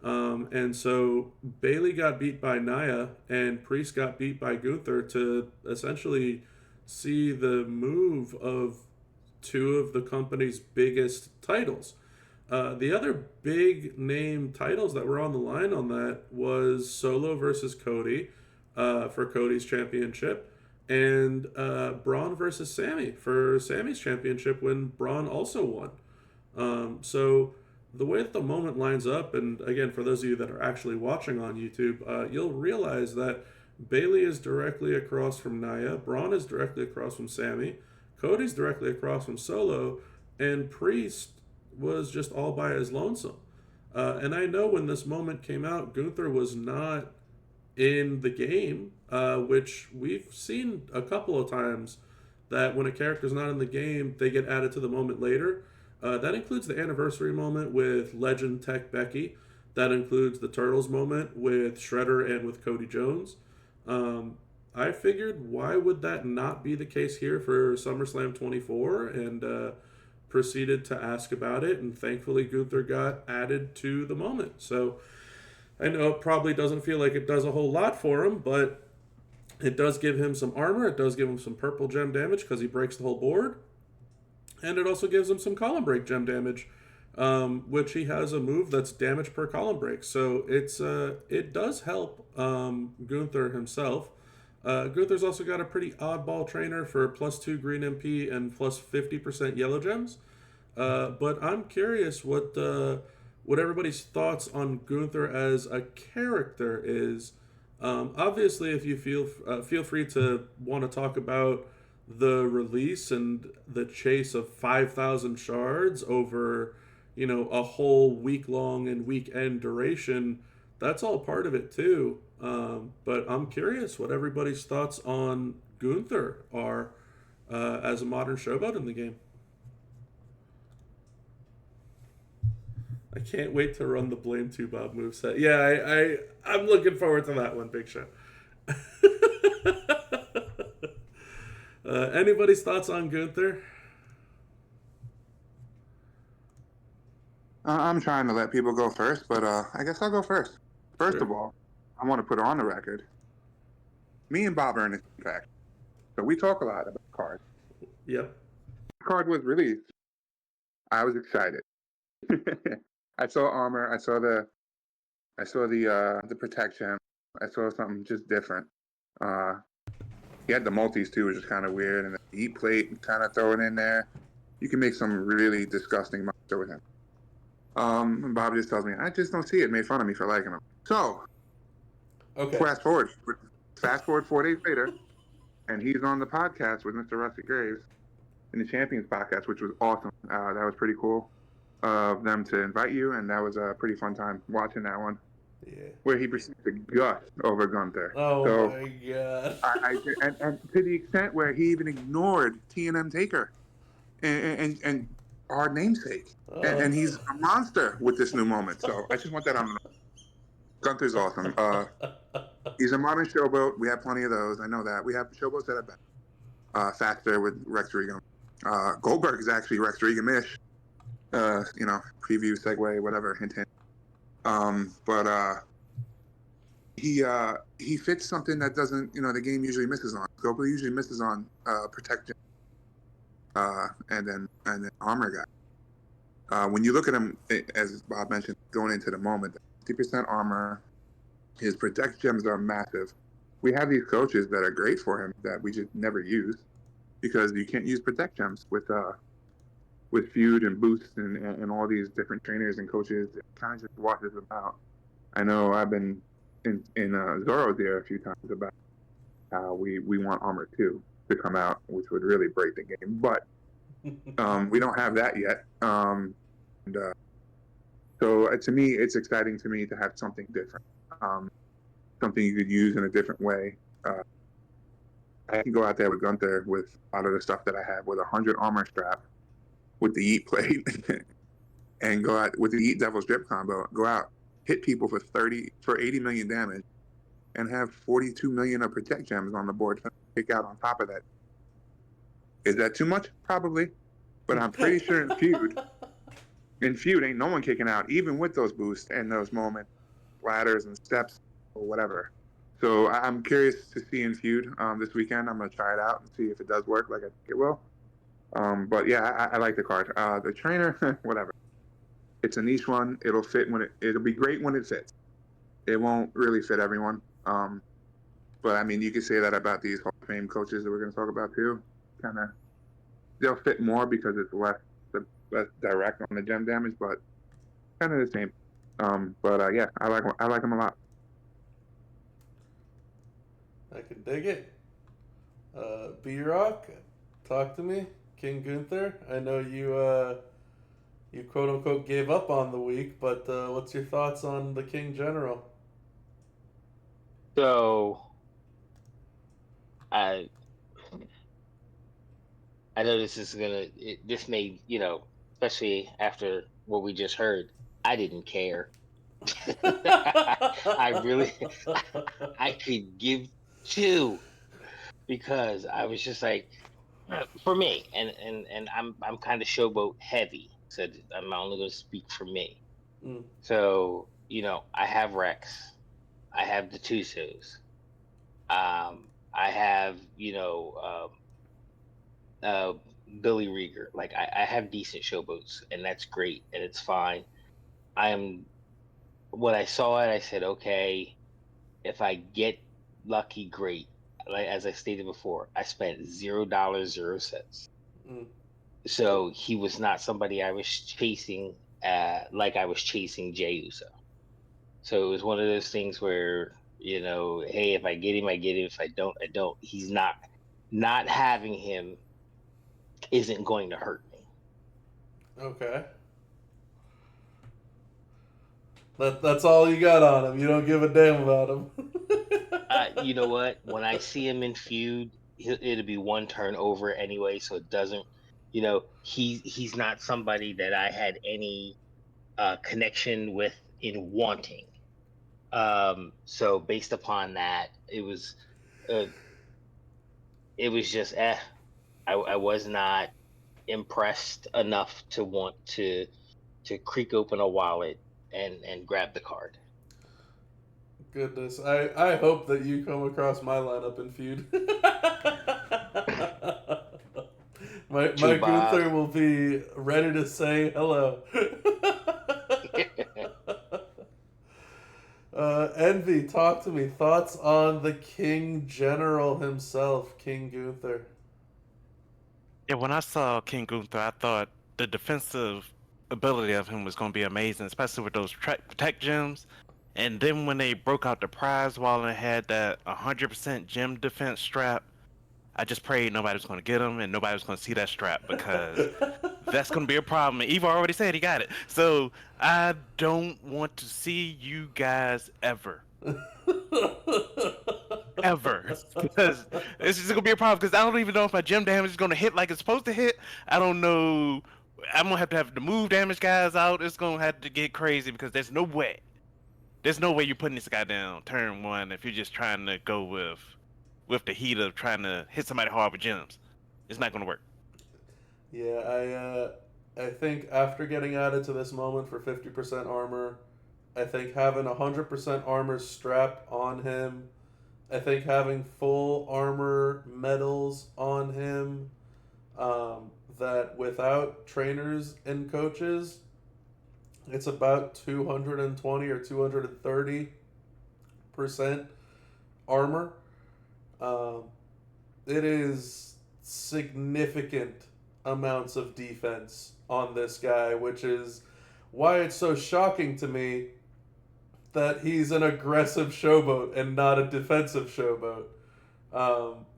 And so Bailey got beat by Nia, and Priest got beat by Gunther to essentially see the move of two of the company's biggest titles. The other big name titles that were on the line on that was Solo versus Cody for Cody's championship, and Braun versus Sammy for Sammy's championship when Braun also won. So the way that the moment lines up, and again, for those of you that are actually watching on YouTube, you'll realize that Bailey is directly across from Nia, Braun is directly across from Sammy, Cody's directly across from Solo, and Priest was just all by his lonesome. And I know when this moment came out, Gunther was not in the game, which we've seen a couple of times, that when a character's not in the game, they get added to the moment later. That includes the anniversary moment with Legend Tech Becky. That includes the Turtles moment with Shredder and with Cody Jones. I figured, why would that not be the case here for SummerSlam 24? And proceeded to ask about it, and thankfully Gunther got added to the moment. So I know it probably doesn't feel like it does a whole lot for him, but it does give him some armor. It does give him some purple gem damage because he breaks the whole board. And it also gives him some column break gem damage, which he has a move that's damage per column break. So it does help Gunther himself. Gunther's also got a pretty oddball trainer for +2 green MP and plus 50% yellow gems. But I'm curious what everybody's thoughts on Gunther as a character is. Obviously, if you feel free to want to talk about the release and the chase of 5,000 shards over, a whole week-long and weekend duration, that's all part of it too. But I'm curious what everybody's thoughts on Gunther are as a modern showboat in the game. I can't wait to run the Blame 2 Bob moveset. Yeah, I'm looking forward to that one, Big Show. Anybody's thoughts on Gunther? I'm trying to let people go first, but I guess I'll go first. First of all, I want to put on the record, me and Bob are in this fact. So we talk a lot about cards. Yep. The card was released. I was excited. I saw armor. I saw the protection. I saw something just different. He had the multis too, which is kind of weird, and the heat plate kind of throw it in there. You can make some really disgusting monster with him. And Bob just tells me, I just don't see it. Made fun of me for liking him. So, Okay. fast forward 4 days later, and he's on the podcast with Mr. Rusty Graves in the Champions podcast, which was awesome. That was pretty cool of them to invite you, and that was a pretty fun time watching that one. Yeah. Where he proceeded to gust over Gunther. Oh so, my god. and to the extent where he even ignored T&M Taker and our namesake. And he's a monster with this new moment. So I just want that on. Gunther's awesome. He's a modern showboat. We have plenty of those. I know that. We have showboats that are better. Faster with Rex Regan. Goldberg is actually Rex Regan-ish. Preview, segue, whatever, hint, hint. But he fits something that doesn't, the game usually misses on. Goldberg usually misses on protection, and then armor guy. When you look at him, as Bob mentioned, going into the moment, 50% armor, his protect gems are massive. We have these coaches that are great for him that we just never use because you can't use protect gems with Feud and Boost and all these different trainers and coaches. It kind of just washes them out. I know I've been in Zoro's ear a few times about how we want Armor 2 to come out, which would really break the game. But we don't have that yet. So to me, it's exciting to me to have something different, something you could use in a different way. I can go out there with Gunther with a lot of the stuff that I have with 100 armor strap, with the Yeet plate, and go out with the Yeet Devil's Drip combo. Go out, hit people for 80 million damage, and have 42 million of protect gems on the board to kick out on top of that. Is that too much? Probably, but I'm pretty sure in feud, ain't no one kicking out, even with those boosts and those moments, ladders and steps or whatever. So I'm curious to see in feud this weekend. I'm gonna try it out and see if it does work like I think it will. But yeah, I like the card. The trainer, whatever. It's a niche one. It'll fit it'll be great when it fits. It won't really fit everyone. But I mean, you could say that about these Hall of Fame coaches that we're going to talk about too. They'll fit more because it's less direct on the gem damage, but kind of the same. Yeah, I like them a lot. I can dig it. B-Rock, talk to me. King Gunther, I know you quote unquote gave up on the week, but what's your thoughts on the King General? So, I know this is this may, especially after what we just heard, I didn't care. I could give two because I was just like, for me, and I'm kind of showboat heavy, so I'm only going to speak for me. So, I have Rex, I have the Tusos, I have, Billy Rieger. Like I have decent showboats, and that's great, and it's fine. When I saw it, I said, okay, if I get lucky, great. Like as I stated before, I spent $0.00. So he was not somebody I was chasing, like I was chasing Jey Uso. So it was one of those things where, hey, if I get him, I get him. If I don't, I don't. He's not having him isn't going to hurt me. Okay. That's all you got on him. You don't give a damn about him. You know what? When I see him in feud, it'll be one turn over anyway, so it doesn't. He's not somebody that I had any connection with in wanting. So based upon that, it was just I was not impressed enough to want to creak open a wallet and grab the card. Goodness, I hope that you come across my lineup in feud. my Gunther will be ready to say hello. Envy, talk to me. Thoughts on the King General himself, King Gunther? Yeah, when I saw King Gunther, I thought the defensive ability of him was going to be amazing, especially with those protect gems. And then when they broke out the prize wall and had that 100% gem defense strap, I just prayed nobody was going to get him and nobody was going to see that strap, because that's going to be a problem. And Eva already said he got it. So I don't want to see you guys ever. Ever. Because it's just going to be a problem, because I don't even know if my gem damage is going to hit like it's supposed to hit. I don't know. I'm going to have to move damage guys out. It's going to have to get crazy, because there's no way. There's no way you're putting this guy down turn one if you're just trying to go with the heat of trying to hit somebody hard with gems. It's not going to work. Yeah, I think after getting added to this moment for 50% armor, I think having 100% armor strap on him, I think having full armor medals on him, that without trainers and coaches, it's about 220 or 230% armor. It is significant amounts of defense on this guy, which is why it's so shocking to me that he's an aggressive showboat and not a defensive showboat.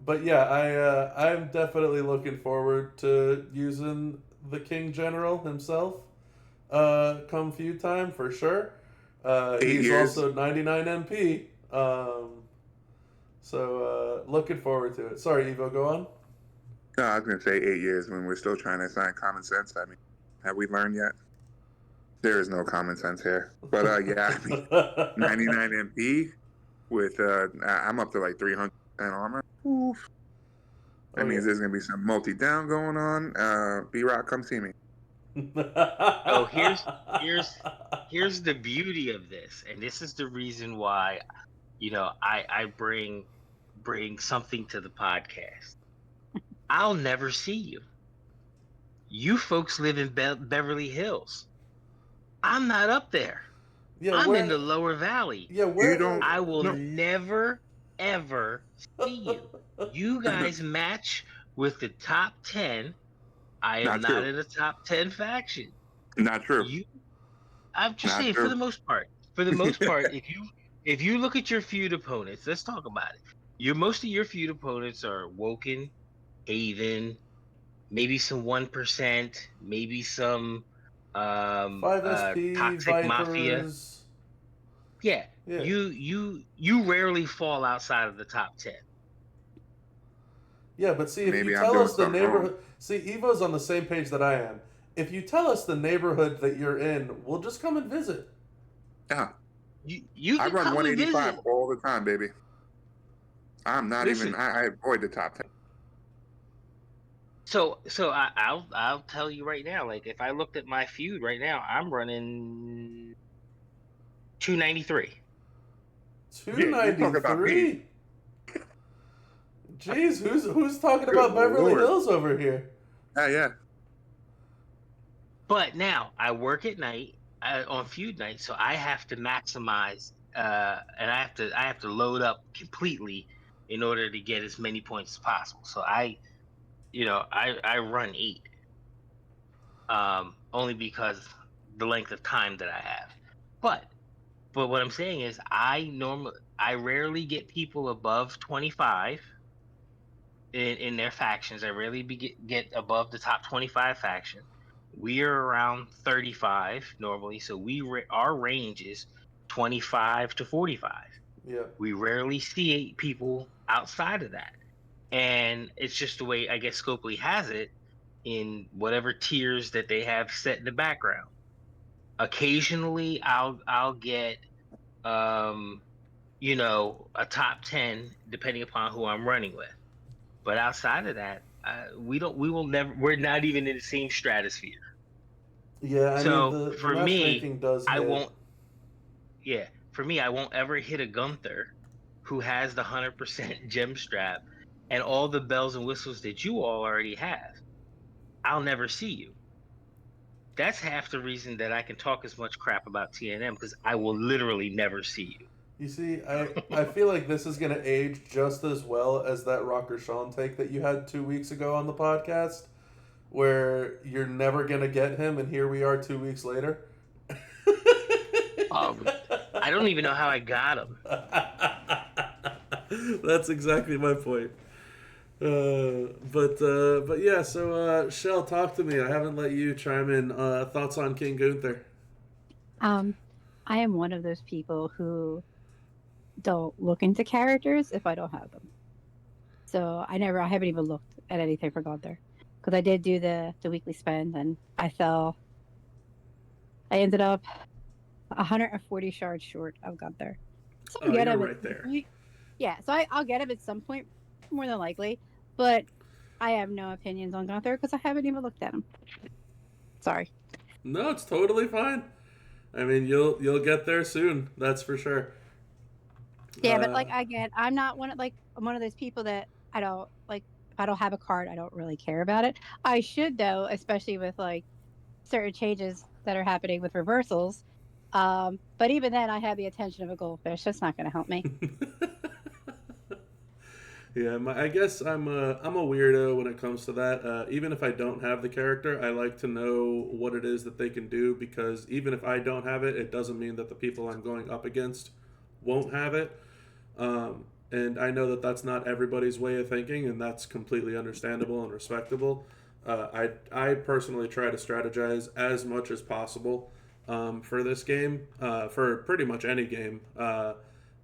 But yeah, I'm definitely looking forward to using the King General himself come feud time for sure. He's also 99 MP. So looking forward to it. Sorry, Evo, go on. No, I was going to say 8 years when we're still trying to assign common sense. I mean, have we learned yet? There is no common sense here. But yeah, I mean, 99 MP with, I'm up to like 300% armor. Oof. That means there's going to be some multi-down going on. B-Rock, come see me. Oh, here's the beauty of this, and this is the reason why, I bring something to the podcast. I'll never see you. You folks live in Beverly Hills. I'm not up there. Yeah, I'm in the lower valley. Yeah, where I will never ever see you. You guys match with the top 10. I am not in the top 10 faction. Not true. I'm just saying, for the most part. For the most part, if you look at your feud opponents, let's talk about it. Most of your feud opponents are Woken, Haven, maybe some 1%, maybe some 5SP, Toxic Vipers. Mafia. Yeah. You rarely fall outside of the top 10. Yeah, but see, if you tell us the neighborhood... See, Evo's on the same page that I am. If you tell us the neighborhood that you're in, we'll just come and visit. Yeah. You I can run come 185 and visit. all the time, baby. I'm not even... I avoid the top 10. So I'll tell you right now, like, if I looked at my feud right now, I'm running 293. 293? Jeez, who's talking about Beverly Hills over here? Yeah. But now I work at night on feud night, so I have to maximize, and I have to load up completely in order to get as many points as possible. So I run 8, only because the length of time that I have. But what I'm saying is, I rarely get people above 25 in their factions. I rarely get above the top 25 faction. We are around 35 normally, so our range is 25 to 45. Yeah. We rarely see 8 people outside of that. And it's just the way, I guess, Scopely has it in whatever tiers that they have set in the background. Occasionally, I'll get, a top 10 depending upon who I'm running with. But outside of that, we're not even in the same stratosphere. Yeah, I mean, the matchmaking does hit. For me, I won't ever hit a Gunther who has the 100% gem strap and all the bells and whistles that you all already have. I'll never see you. That's half the reason that I can talk as much crap about TNM, because I will literally never see you. You see, I feel like this is going to age just as well as that Rocker Sean take that you had 2 weeks ago on the podcast, where you're never gonna get him, and here we are 2 weeks later. I don't even know how I got him. That's exactly my point. But yeah. So Shell, talk to me. I haven't let you chime in. Thoughts on King Gunther? I am one of those people who don't look into characters if I don't have them. So I haven't even looked at anything for Gunther because I did do the weekly spend and I ended up 140 shards short of Gunther. So I'll get You're him right there. Yeah, so I'll get him at some point, more than likely. But I have no opinions on Gunther because I haven't even looked at him. Sorry. No, it's totally fine. I mean, you'll get there soon. That's for sure. Yeah, but like again, I'm one of those people that I don't like. If I don't have a card, I don't really care about it. I should though, especially with like certain changes that are happening with reversals. But even then, I have the attention of a goldfish. That's not going to help me. Yeah, I guess I'm a weirdo when it comes to that. Even if I don't have the character, I like to know what it is that they can do, because even if I don't have it, it doesn't mean that the people I'm going up against won't have it. And I know that that's not everybody's way of thinking, and that's completely understandable and respectable. I personally try to strategize as much as possible for this game, for pretty much any game.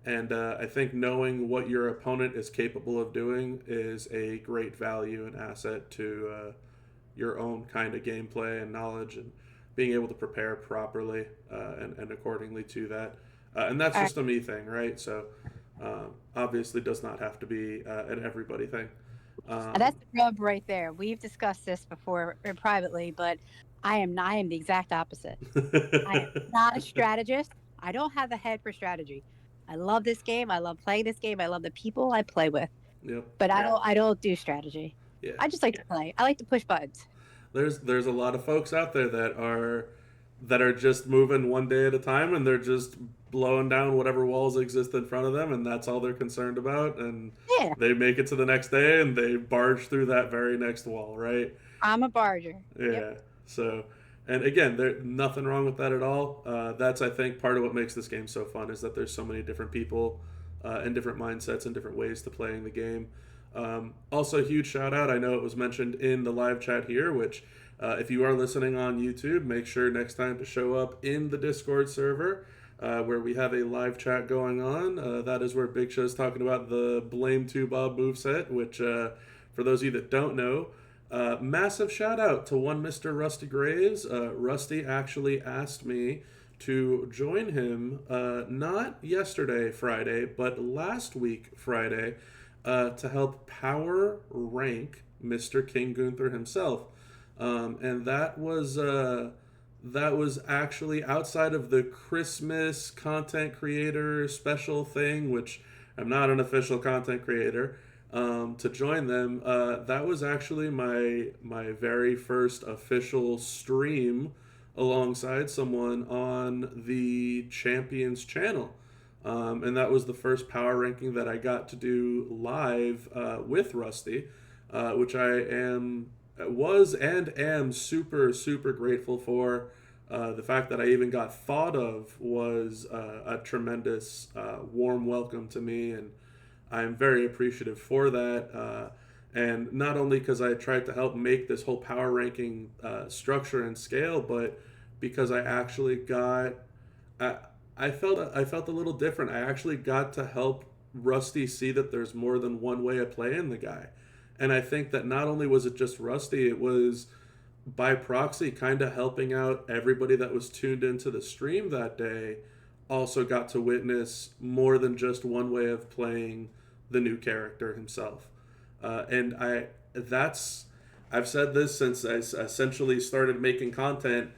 And I think knowing what your opponent is capable of doing is a great value and asset to your own kind of gameplay and knowledge, and being able to prepare properly and accordingly to that. And that's just a me thing, right? So obviously does not have to be an everybody thing. That's the rub right there. We've discussed this before privately, but I am the exact opposite. I am not a strategist. I don't have the head for strategy. I love this game. I love playing this game. I love the people I play with. Yep. But I don't do strategy. Yeah. I just like to play. I like to push buttons. There's a lot of folks out there that are just moving one day at a time, and they're just blowing down whatever walls exist in front of them, and that's all they're concerned about, and they make it to the next day and they barge through that very next wall, right? I'm a barger. Yeah. Yep. So, and again, there's nothing wrong with that at all. That's, I think, part of what makes this game so fun, is that there's so many different people and different mindsets and different ways to playing the game. Also, huge shout out. I know it was mentioned in the live chat here, which if you are listening on YouTube, make sure next time to show up in the Discord server where we have a live chat going on. That is where Big Show's talking about the Blame 2 Bob moveset, which for those of you that don't know, massive shout out to one Mr. Rusty Graves. Rusty actually asked me to join him not yesterday, Friday, but last week, Friday, to help power rank Mr. King Gunther himself. And that was actually outside of the Christmas content creator special thing, which I'm not an official content creator. To join them, that was actually my very first official stream alongside someone on the Champions channel. And that was the first power ranking that I got to do live with Rusty, which I was and am super, super grateful for. The fact that I even got thought of was a tremendous warm welcome to me, and I'm very appreciative for that. And not only because I tried to help make this whole power ranking structure and scale, but because I actually got... I felt a little different. I actually got to help Rusty see that there's more than one way of playing the guy. And I think that not only was it just Rusty, it was by proxy kind of helping out everybody that was tuned into the stream that day, also got to witness more than just one way of playing the new character himself. And I've said this since I essentially started making content.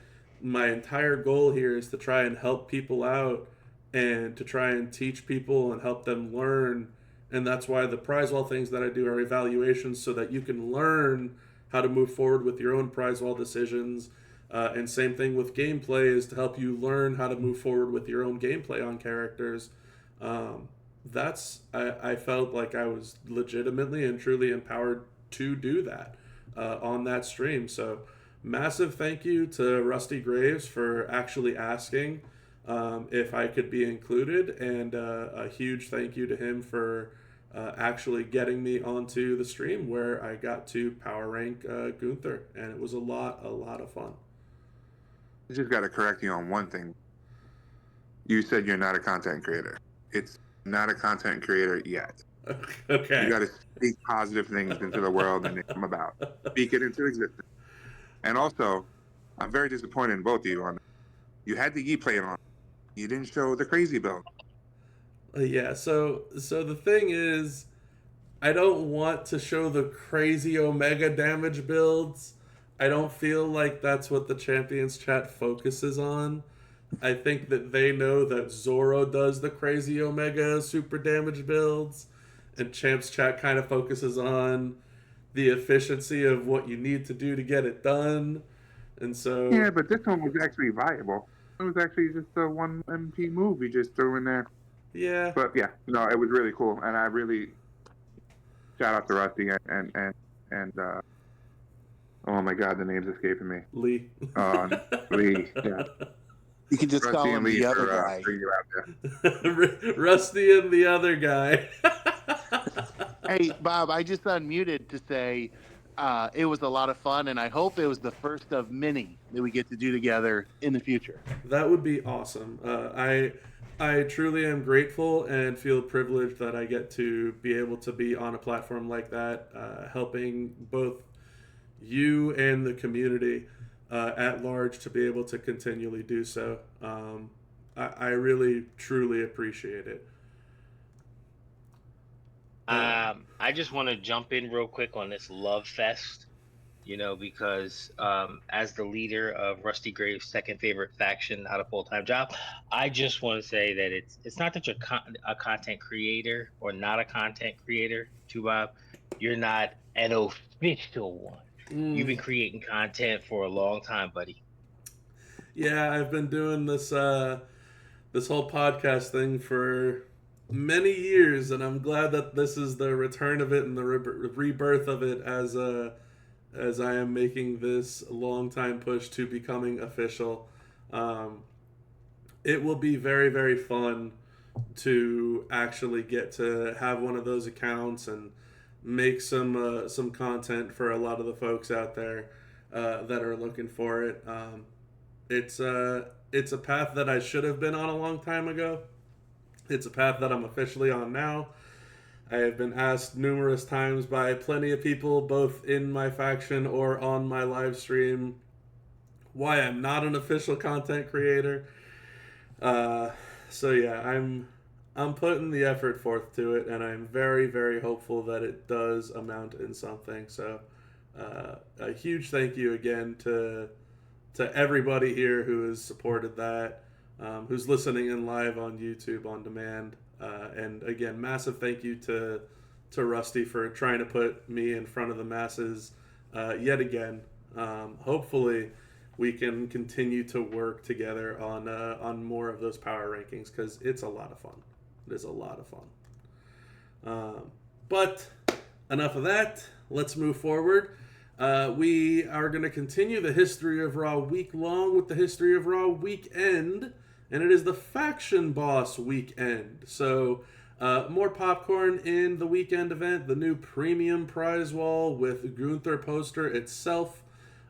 My entire goal here is to try and help people out and to try and teach people and help them learn. And that's why the prize wall things that I do are evaluations, so that you can learn how to move forward with your own prize wall decisions. And same thing with gameplay, is to help you learn how to move forward with your own gameplay on characters. I felt like I was legitimately and truly empowered to do that. on that stream. So massive thank you to Rusty Graves for actually asking if I could be included, and a huge thank you to him for actually getting me onto the stream where I got to power rank Gunther, and it was a lot of fun. I just got to correct you on one thing. You said you're not a content creator. It's not a content creator yet. Okay. You got to speak positive things into the world and they come about. Speak it into existence. And also, I'm very disappointed in both of you on that. You had the Yi plate on. You didn't show the crazy build. Yeah, so the thing is, I don't want to show the crazy Omega damage builds. I don't feel like that's what the Champions chat focuses on. I think that they know that Zoro does the crazy Omega super damage builds, and Champs chat kind of focuses on the efficiency of what you need to do to get it done. And so Yeah, but this one was actually viable. It was actually just a 1 MP move you just threw in there. yeah. But yeah, no, it was really cool, and I really shout out to Rusty and oh my God, the name's escaping me. Lee. Lee, yeah. You can just Rusty call and him Lee the other for, guy. for you out there. Rusty and the other guy. Hey, Bob, I just unmuted to say it was a lot of fun, and I hope it was the first of many that we get to do together in the future. That would be awesome. I truly am grateful and feel privileged that I get to be able to be on a platform like that, helping both you and the community at large to be able to continually do so. I really, truly appreciate it. I just want to jump in real quick on this love fest, because as the leader of Rusty Graves' second favorite faction, not a full-time job, I just want to say that it's not that you're a content creator or not a content creator, Bob. You're not an official one. You've been creating content for a long time, buddy. Yeah, I've been doing this this whole podcast thing for many years, and I'm glad that this is the return of it and the rebirth of it as I am making this long time push to becoming official. It will be very, very fun to actually get to have one of those accounts and make some content for a lot of the folks out there that are looking for it. It's a path that I should have been on a long time ago. It's a path that I'm officially on now. I have been asked numerous times by plenty of people, both in my faction or on my live stream, why I'm not an official content creator. So yeah, I'm putting the effort forth to it, and I'm very, very hopeful that it does amount in something. So a huge thank you again to everybody here who has supported that, who's listening in live on YouTube on demand. And again, massive thank you to Rusty for trying to put me in front of the masses yet again. Hopefully we can continue to work together on more of those power rankings, because it's a lot of fun. It is a lot of fun. But enough of that. Let's move forward. We are going to continue the history of RAW Weeklong with the history of RAW Weekend, and it is the Faction Boss Weekend. So, more popcorn in the weekend event, the new premium prize wall with Gunther poster itself,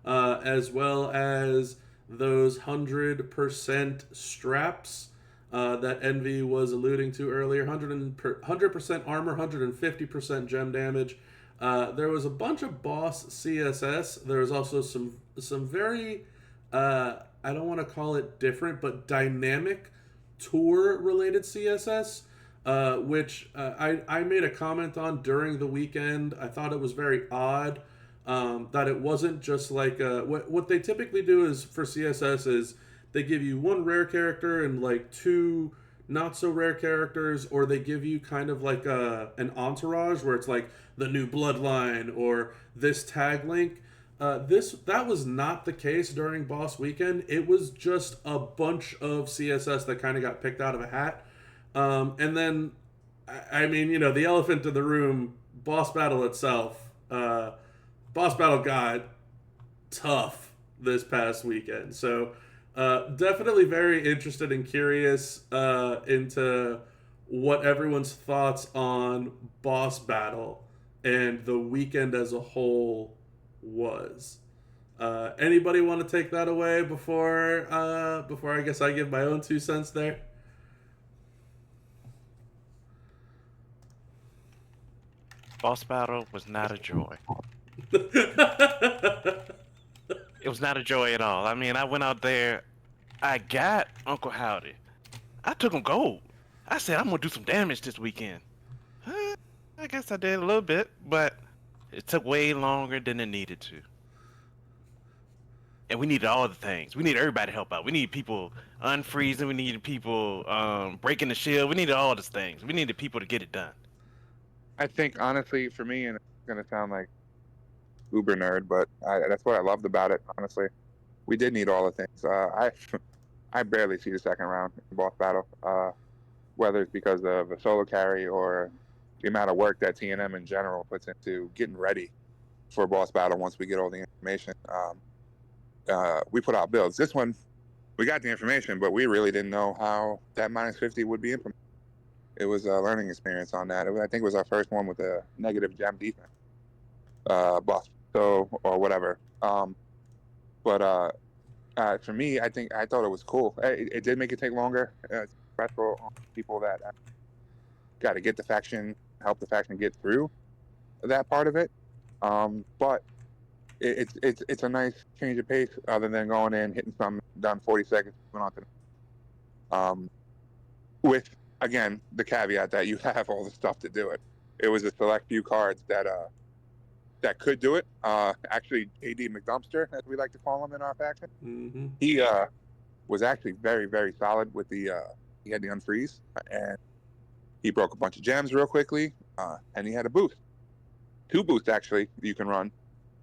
as well as those 100% straps that Envy was alluding to earlier. 100% armor, 150% gem damage. There was a bunch of boss CSS. There was also some very, I don't want to call it different, but dynamic tour-related CSS, which I made a comment on during the weekend. I thought it was very odd that it wasn't just like what they typically do is for CSS is they give you one rare character and like two not so rare characters, or they give you kind of like an entourage where it's like the new bloodline or this tag link. That was not the case during Boss Weekend. It was just a bunch of CSS that kind of got picked out of a hat. And then, I mean, the elephant in the room, boss battle itself, Boss Battle got tough this past weekend. So definitely very interested and curious into what everyone's thoughts on Boss Battle and the weekend as a whole was. Anybody want to take that away before I guess I give my own 2 cents there? Boss battle was not a joy. It was not a joy at all. I mean, I went out there, I got Uncle Howdy. I took him gold. I said, I'm going to do some damage this weekend. I guess I did a little bit, but it took way longer than it needed to. And we needed all the things. We needed everybody to help out. We needed people unfreezing. We needed people breaking the shield. We needed all these things. We needed people to get it done. I think honestly, for me, and it's gonna sound like uber nerd, but that's what I loved about it. Honestly, we did need all the things. I barely see the second round in Boss Battle, whether it's because of a solo carry or the amount of work that TNM in general puts into getting ready for Boss Battle. Once we get all the information, we put out builds. This one, we got the information, but we really didn't know how that -50 would be implemented. It was a learning experience on that. I think it was our first one with a negative gem defense, boss, or whatever. But for me, I thought it was cool. It did make it take longer, especially on people that got to get the faction, help the faction get through that part of it. But it's a nice change of pace, other than going in, hitting something, done 40 seconds, moving on to the with, again, the caveat that you have all the stuff to do it. It was a select few cards that could do it. Actually, AD McDumpster, as we like to call him in our faction, he was actually very, very solid with the. He had the unfreeze, and he broke a bunch of gems real quickly, and he had a boost. 2 boosts actually you can run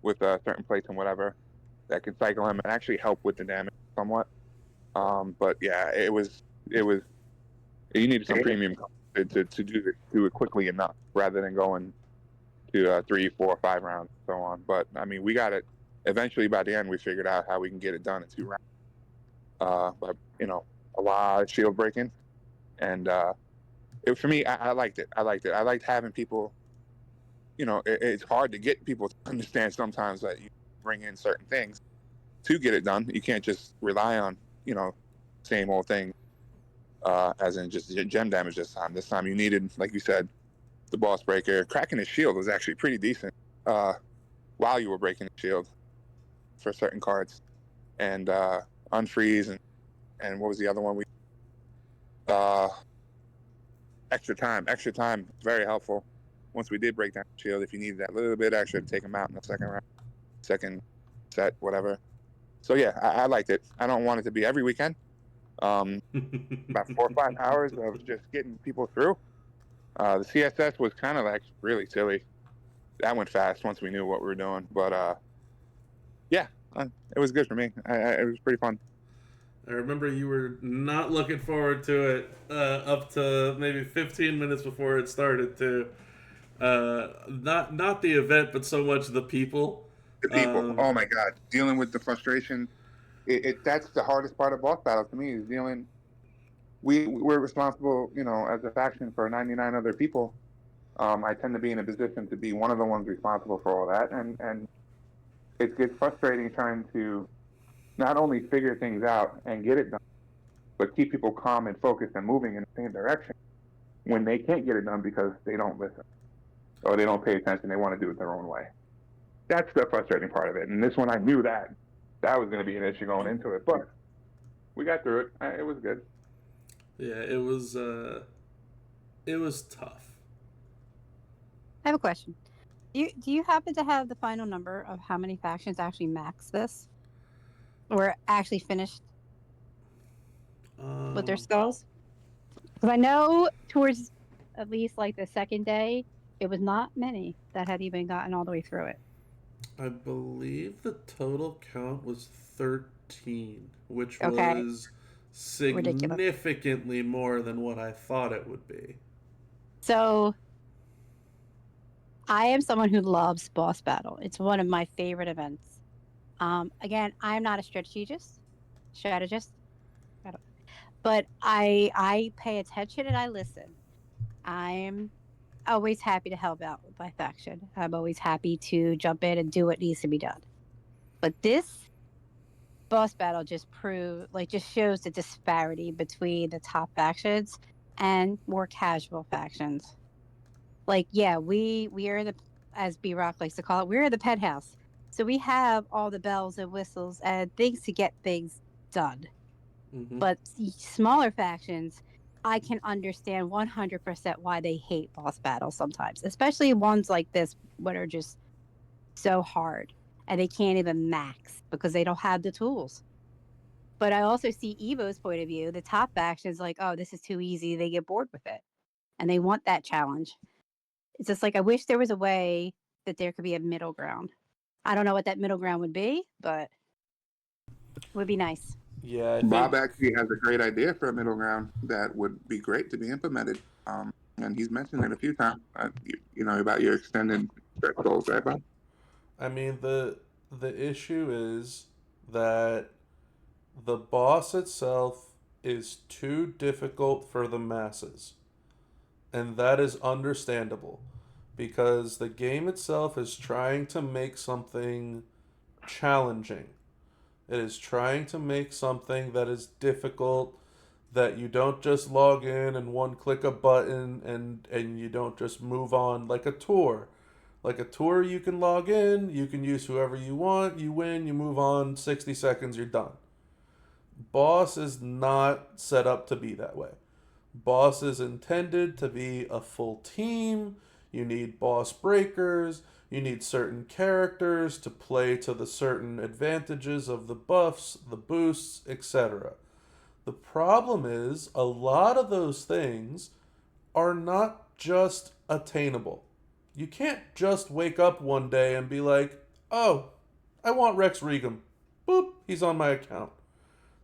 with certain plates and whatever that can cycle him and actually help with the damage somewhat. But yeah, it was. You needed some premium to do it quickly enough, rather than going to 3, 4, 5 rounds, and so on. But I mean, we got it. Eventually, by the end, we figured out how we can get it done in 2 rounds. But a lot of shield breaking, and for me, I liked it. I liked having people. It's hard to get people to understand sometimes that you bring in certain things to get it done. You can't just rely on same old thing. As in just gem damage this time. This time you needed, like you said, the boss breaker. Cracking his shield was actually pretty decent while you were breaking the shield for certain cards. And unfreeze and what was the other one? Extra time, very helpful. Once we did break down the shield, if you needed that little bit extra to take him out in the second round, second set, whatever. So yeah, I liked it. I don't want it to be every weekend. About 4 or 5 hours of just getting people through. The CSS was kind of like really silly. That went fast once we knew what we were doing. But yeah, it was good for me. It was pretty fun. I remember you were not looking forward to it up to maybe 15 minutes before it started. Not the event, but so much the people. The people. Oh my God, dealing with the frustration. That's the hardest part of Boss Battle to me, is dealing. We're responsible, as a faction, for 99 other people. I tend to be in a position to be one of the ones responsible for all that, and it gets frustrating trying to not only figure things out and get it done, but keep people calm and focused and moving in the same direction when they can't get it done because they don't listen or they don't pay attention. They want to do it their own way. That's the frustrating part of it. And this one, I knew that was going to be an issue going into it, but we got through it. It was good. Yeah, it was tough. I have a question. Do you happen to have the final number of how many factions actually maxed this, or actually finished with their skulls? Because I know towards at least like the second day, it was not many that had even gotten all the way through it. I believe the total count was 13, which Okay. was significantly more than what I thought it would be. So I am someone who loves boss battle. It's one of my favorite events. Again, I'm not a strategist, I don't- but I pay attention and I listen. I'm always happy to help out with my faction. I'm always happy to jump in and do what needs to be done. But this boss battle just shows the disparity between the top factions and more casual factions. Like, yeah, we are the, as B Rock likes to call it, we're the penthouse. So we have all the bells and whistles and things to get things done. Mm-hmm. But smaller factions, I can understand 100% why they hate boss battles sometimes, especially ones like this, what are just so hard and they can't even max because they don't have the tools. But I also see Evo's point of view. The top faction is like, oh, this is too easy. They get bored with it and they want that challenge. It's just like, I wish there was a way that there could be a middle ground. I don't know what that middle ground would be, but it would be nice. Yeah, I Bob think actually has a great idea for a middle ground that would be great to be implemented. And he's mentioned it a few times. You know about your extended stretch goals, right, Bob? I mean the issue is that the boss itself is too difficult for the masses. And that is understandable because the game itself is trying to make something challenging. It is trying to make something that is difficult, that you don't just log in and one click a button and you don't just move on like a tour. Like a tour, you can log in, you can use whoever you want, you win, you move on, 60 seconds, you're done. Boss is not set up to be that way. Boss is intended to be a full team. You need boss breakers. You need certain characters to play to the certain advantages of the buffs, the boosts, etc. The problem is a lot of those things are not just attainable. You can't just wake up one day and be like, oh, I want Rex Regum. Boop, he's on my account.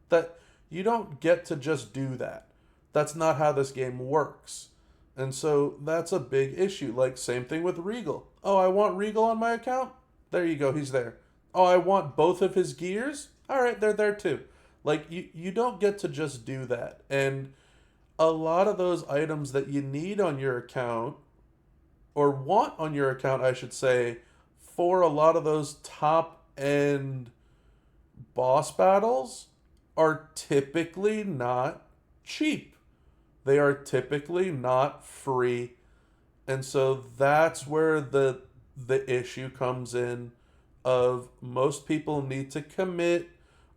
That you don't get to just do that. That's not how this game works. And so that's a big issue. Like, same thing with Regal. Oh, I want Regal on my account? There you go, he's there. Oh, I want both of his gears? All right, they're there too. Like, you don't get to just do that. And a lot of those items that you need on your account, or want on your account, I should say, for a lot of those top end boss battles are typically not cheap. They are typically not free. And so that's where the issue comes in of most people need to commit,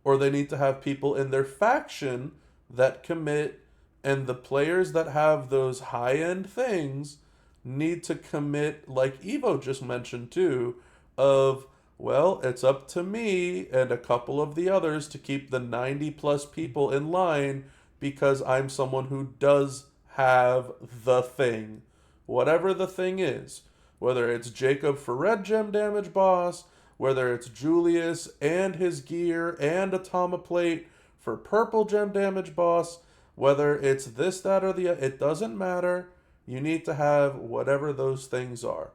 or they need to have people in their faction that commit, and the players that have those high-end things need to commit, like Evo just mentioned too, of, well, it's up to me and a couple of the others to keep the 90 plus people in line because I'm someone who does have the thing. Whatever the thing is. Whether it's Jacob for red gem damage boss, whether it's Julius and his gear and a Tama plate for purple gem damage boss, whether it's this, that, or the other, it doesn't matter. You need to have whatever those things are.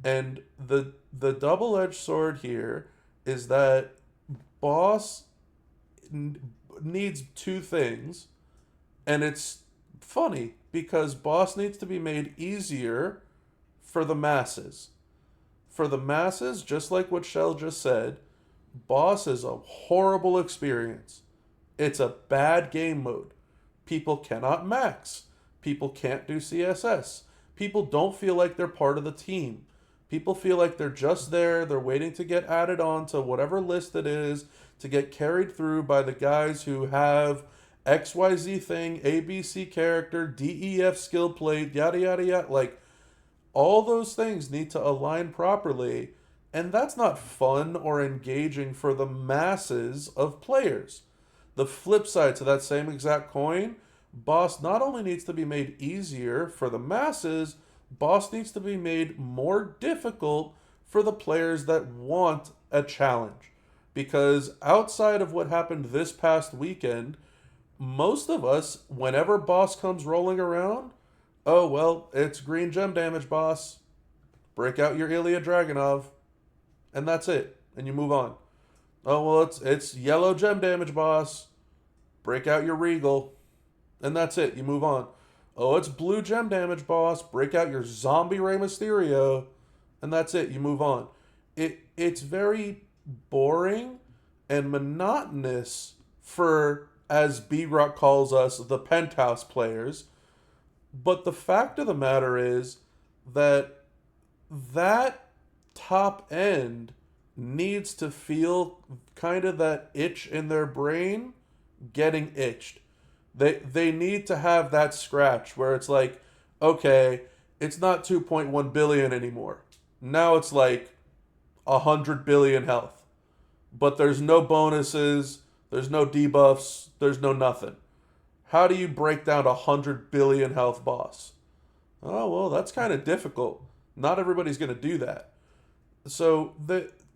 And the double-edged sword here is that boss needs two things, and it's funny because boss needs to be made easier for the masses. For the masses, just like what Shell just said, boss is a horrible experience. It's a bad game mode. People cannot max. People can't do CSS. People don't feel like they're part of the team. People feel like they're just there, they're waiting to get added on to whatever list it is, to get carried through by the guys who have XYZ thing, ABC character, DEF skill plate, yada yada yada. Like, all those things need to align properly, and that's not fun or engaging for the masses of players. The flip side to that same exact coin, boss not only needs to be made easier for the masses, boss needs to be made more difficult for the players that want a challenge. Because outside of what happened this past weekend, most of us, whenever boss comes rolling around, oh, well, it's green gem damage, boss. break out your Ilya Dragunov, and that's it, and you move on. Oh well, it's yellow gem damage, boss. Break out your Regal, and that's it. You move on. Oh, it's blue gem damage, boss. Break out your zombie Rey Mysterio, and that's it. You move on. It's very boring and monotonous for, as B-Rock calls us, the penthouse players. But the fact of the matter is that top end needs to feel kind of that itch in their brain getting itched. They need to have that scratch where it's like, okay, it's not 2.1 billion anymore. Now it's like 100 billion health. But there's no bonuses, there's no debuffs, there's no nothing. How do you break down a 100 billion health boss? Oh, well, that's kind of difficult. Not everybody's going to do that. So,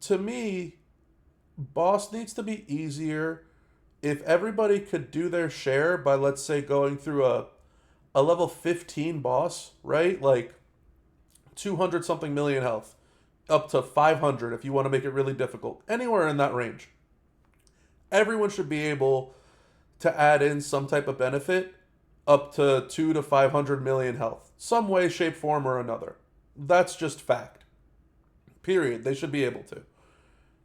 to me, boss needs to be easier. If everybody could do their share by, let's say, going through a level 15 boss, right? Like 200 something million health, up to 500 if you want to make it really difficult. Anywhere in that range. Everyone should be able to add in some type of benefit up to 2 to 500 million health. Some way, shape, form, or another. That's just fact. Period. They should be able to.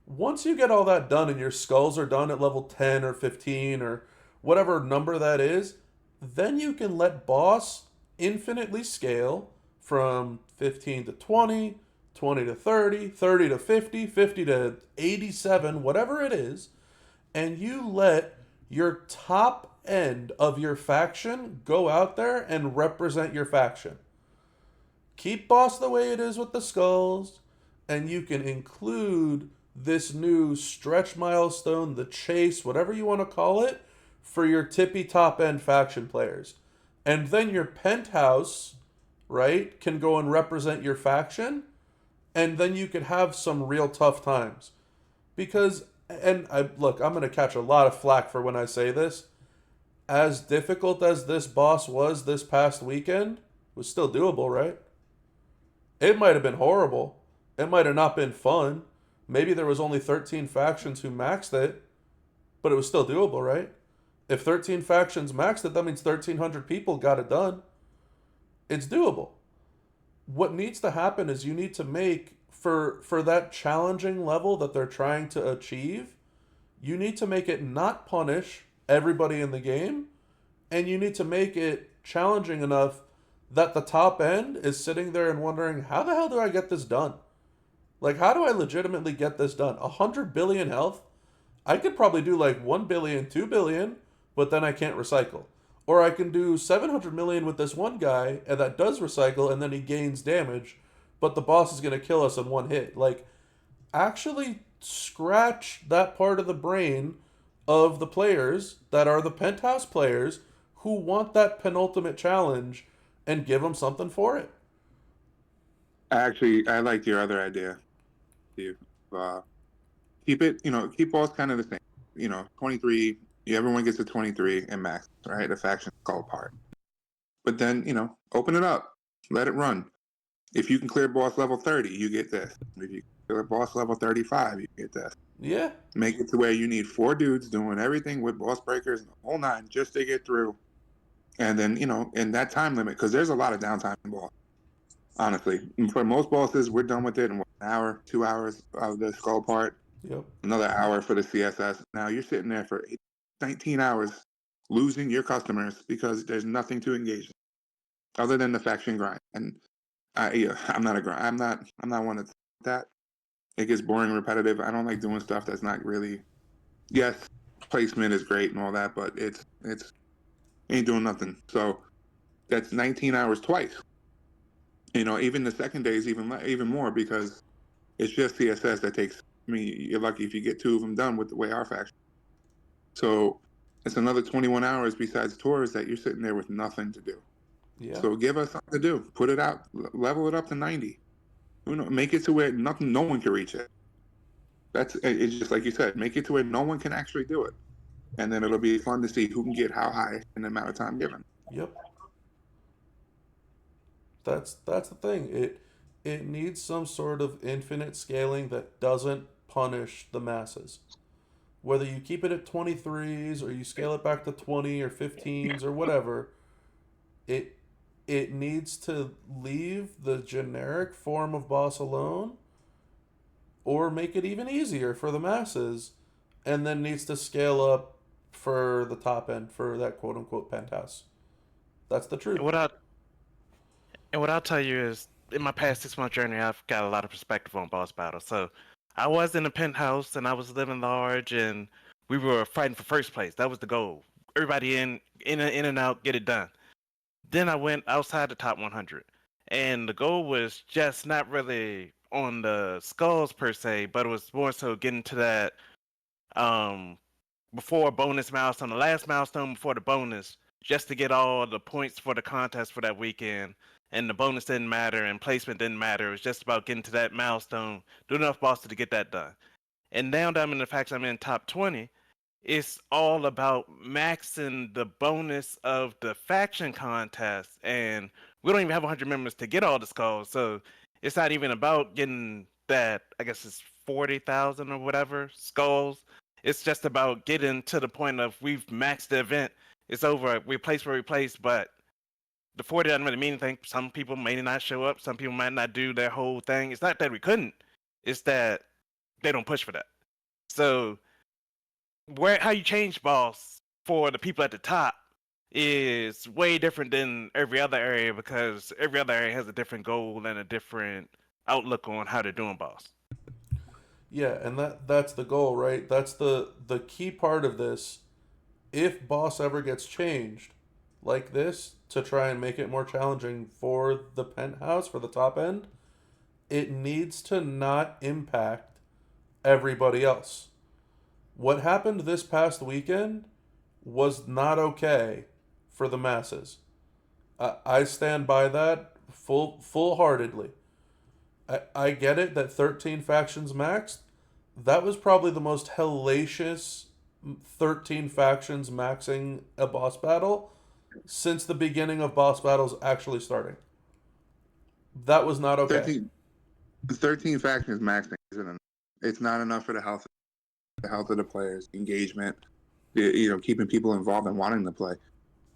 Once you get all that done and your skulls are done at level 10 or 15 or whatever number that is, then you can let boss infinitely scale from 15 to 20, 20 to 30, 30 to 50, 50 to 87, whatever it is, and you let your top end of your faction go out there and represent your faction. Keep boss the way it is with the skulls, and you can include this new stretch milestone, the chase, whatever you want to call it, for your tippy top end faction players. And then your penthouse, right, can go and represent your faction, and then you could have some real tough times. Because, and look, I'm going to catch a lot of flack for when I say this, as difficult as this boss was this past weekend, it was still doable, right? It might have been horrible. It might have not been fun. Maybe there was only 13 factions who maxed it, but it was still doable, right? If 13 factions maxed it, that means 1,300 people got it done. It's doable. What needs to happen is you need to make, for that challenging level that they're trying to achieve, you need to make it not punish everybody in the game, and you need to make it challenging enough that the top end is sitting there and wondering, how the hell do I get this done? Like, how do I legitimately get this done? 100 billion health? I could probably do like 1 billion, 2 billion, but then I can't recycle. Or I can do 700 million with this one guy, and that does recycle, and then he gains damage, but the boss is going to kill us in one hit. Like, actually scratch that part of the brain of the players that are the penthouse players who want that penultimate challenge and give them something for it. Actually, I like your other idea. Keep it, keep boss kind of the same. 23, everyone gets a 23 and max, right? The factions fall apart. But then, open it up. Let it run. If you can clear boss level 30, you get this. If you clear boss level 35, you get this. Yeah. Make it to where you need 4 dudes doing everything with boss breakers and the whole 9 just to get through. And then, in that time limit, because there's a lot of downtime in boss. Honestly, for most bosses, we're done with it in 1 hour, 2 hours of the skull part. Yep. Another hour for the CSS. Now you're sitting there for 19 hours losing your customers because there's nothing to engage in other than the faction grind. And I'm not a grind. I'm not one of that. It gets boring, repetitive. I don't like doing stuff that's not really. Yes, placement is great and all that, but it's ain't doing nothing. So that's 19 hours twice. Even the second day is even more because it's just CSS that takes. You're lucky if you get 2 of them done with the way our faction. So it's another 21 hours besides tours that you're sitting there with nothing to do. Yeah. So give us something to do. Put it out. Level it up to 90. Make it to where no one can reach it. It's just like you said. Make it to where no one can actually do it, and then it'll be fun to see who can get how high in the amount of time given. Yep. That's the thing. it needs some sort of infinite scaling that doesn't punish the masses. Whether you keep it at 23s or you scale it back to 20 or 15s or whatever, it it needs to leave the generic form of boss alone or make it even easier for the masses, and then needs to scale up for the top end for that quote unquote penthouse. That's the truth. And what I'll tell you is, in my past 6 month journey, I've got a lot of perspective on boss battles. So I was in a penthouse and I was living large, and we were fighting for first place. That was the goal. Everybody in and out, get it done. Then I went outside the top 100, and the goal was just not really on the skulls per se, but it was more so getting to that um before bonus milestone, the last milestone before the bonus, just to get all the points for the contest for that weekend. And the bonus didn't matter, and placement didn't matter. It was just about getting to that milestone, do enough bosses to get that done. And now that I'm in the fact I'm in top 20, it's all about maxing the bonus of the faction contest. And we don't even have 100 members to get all the skulls. So it's not even about getting that, I guess it's 40,000 or whatever skulls. It's just about getting to the point of we've maxed the event. It's over. We place where we place, but the 40 doesn't really mean anything. Some people may not show up. Some people might not do their whole thing. It's not that we couldn't. It's that they don't push for that. So how you change boss for the people at the top is way different than every other area, because every other area has a different goal and a different outlook on how they're doing boss. Yeah, and that's the goal, right? That's the key part of this. If boss ever gets changed like this to try and make it more challenging for the penthouse, for the top end, it needs to not impact everybody else. What happened this past weekend was not okay for the masses. I stand by that full heartedly. I get it that 13 factions maxed. That was probably the most hellacious 13 factions maxing a boss battle since the beginning of boss battles actually starting. That was not okay. 13 factions maxing isn't enough. It's not enough for the health of the players, engagement, keeping people involved and wanting to play.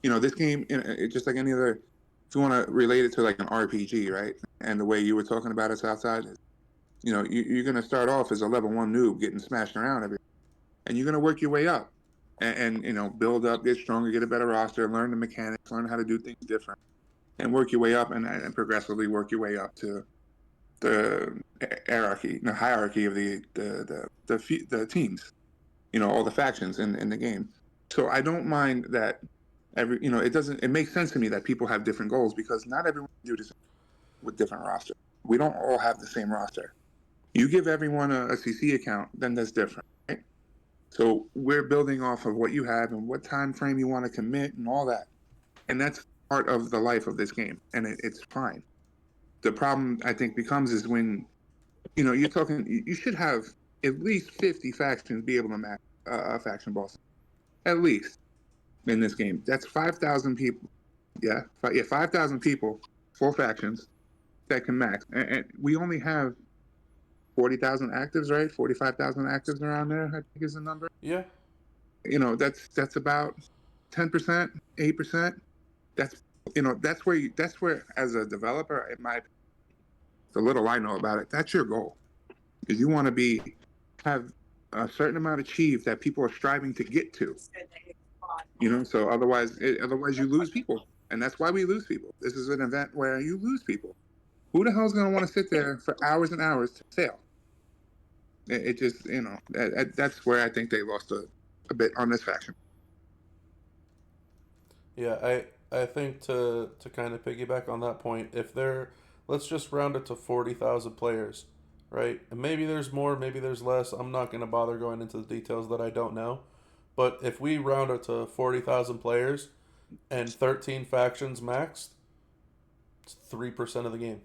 This game, just like any other, if you want to relate it to like an RPG, right? And the way you were talking about it, Southside, you're going to start off as a level 1 noob getting smashed around and you're going to work your way up and build up, get stronger, get a better roster, learn the mechanics, learn how to do things different, and work your way up and progressively work your way up to the hierarchy of the teams, all the factions in the game. So I don't mind that it makes sense to me that people have different goals, because not everyone can do this with different rosters. We don't all have the same roster. You give everyone a CC account, then that's different, right? So we're building off of what you have and what time frame you want to commit and all that. And that's part of the life of this game, and it's fine. The problem, I think, becomes is when, you're talking, you should have at least 50 factions be able to match a faction boss. At least in this game. That's 5,000 people. Yeah, 5,000 people, 4 factions that can max. And we only have 40,000 actives, right? 45,000 actives around there, I think is the number. Yeah. That's about 10%, 8%. That's where as a developer, the little I know about it, that's your goal. Is you want to have a certain amount achieved that people are striving to get to. So otherwise you lose people. And that's why we lose people. This is an event where you lose people. Who the hell is going to want to sit there for hours and hours to fail? It just, that's where I think they lost a bit on this faction. Yeah, I think to kind of piggyback on that point, let's just round it to 40,000 players, right? And maybe there's more, maybe there's less. I'm not going to bother going into the details that I don't know. But if we round it to 40,000 players and 13 factions maxed, it's 3% of the game.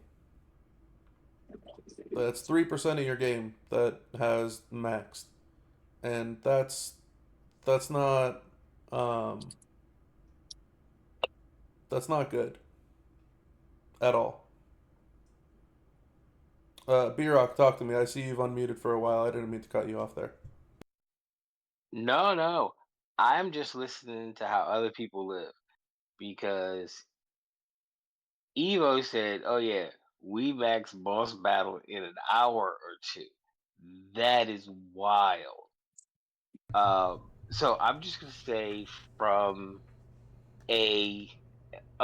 That's 3% of your game that has maxed. And that's not that's not good at all. B-Rock, talk to me. I see you've unmuted for a while. I didn't mean to cut you off there. No. I'm just listening to how other people live because Evo said, "Oh yeah, we max boss battle in an hour or two." That is wild. So I'm just gonna say from a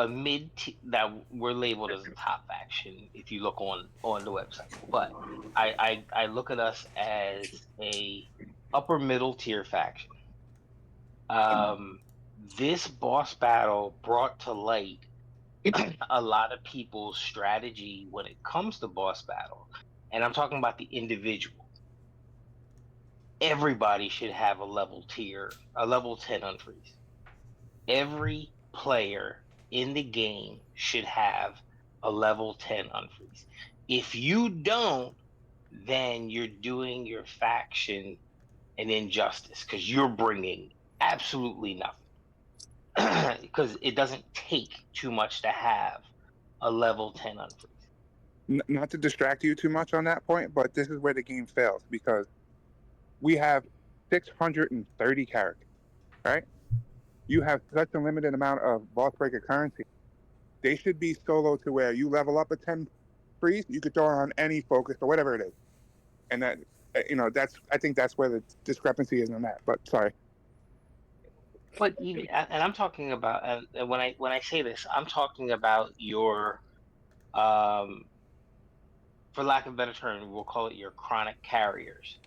mid that we're labeled as a top faction if you look on the website, but I look at us as a upper middle tier faction. This boss battle brought to light a lot of people's strategy when it comes to boss battle, and I'm talking about the individual. Everybody should have a level 10 unfreeze. Every player in the game should have a level 10 unfreeze. If you don't, then you're doing your faction an injustice because you're bringing absolutely nothing. Because it doesn't take too much to have a level 10 unfreeze. Not to distract you too much on that point, but this is where the game fails because we have 630 characters, right? You have such a limited amount of boss breaker currency. They should be solo to where you level up a 10 freeze, you could throw on any focus or whatever it is. And that, I think that's where the discrepancy is in that. But sorry. But even, and I'm talking about, and when I say this, I'm talking about your, for lack of a better term, we'll call it your chronic carriers.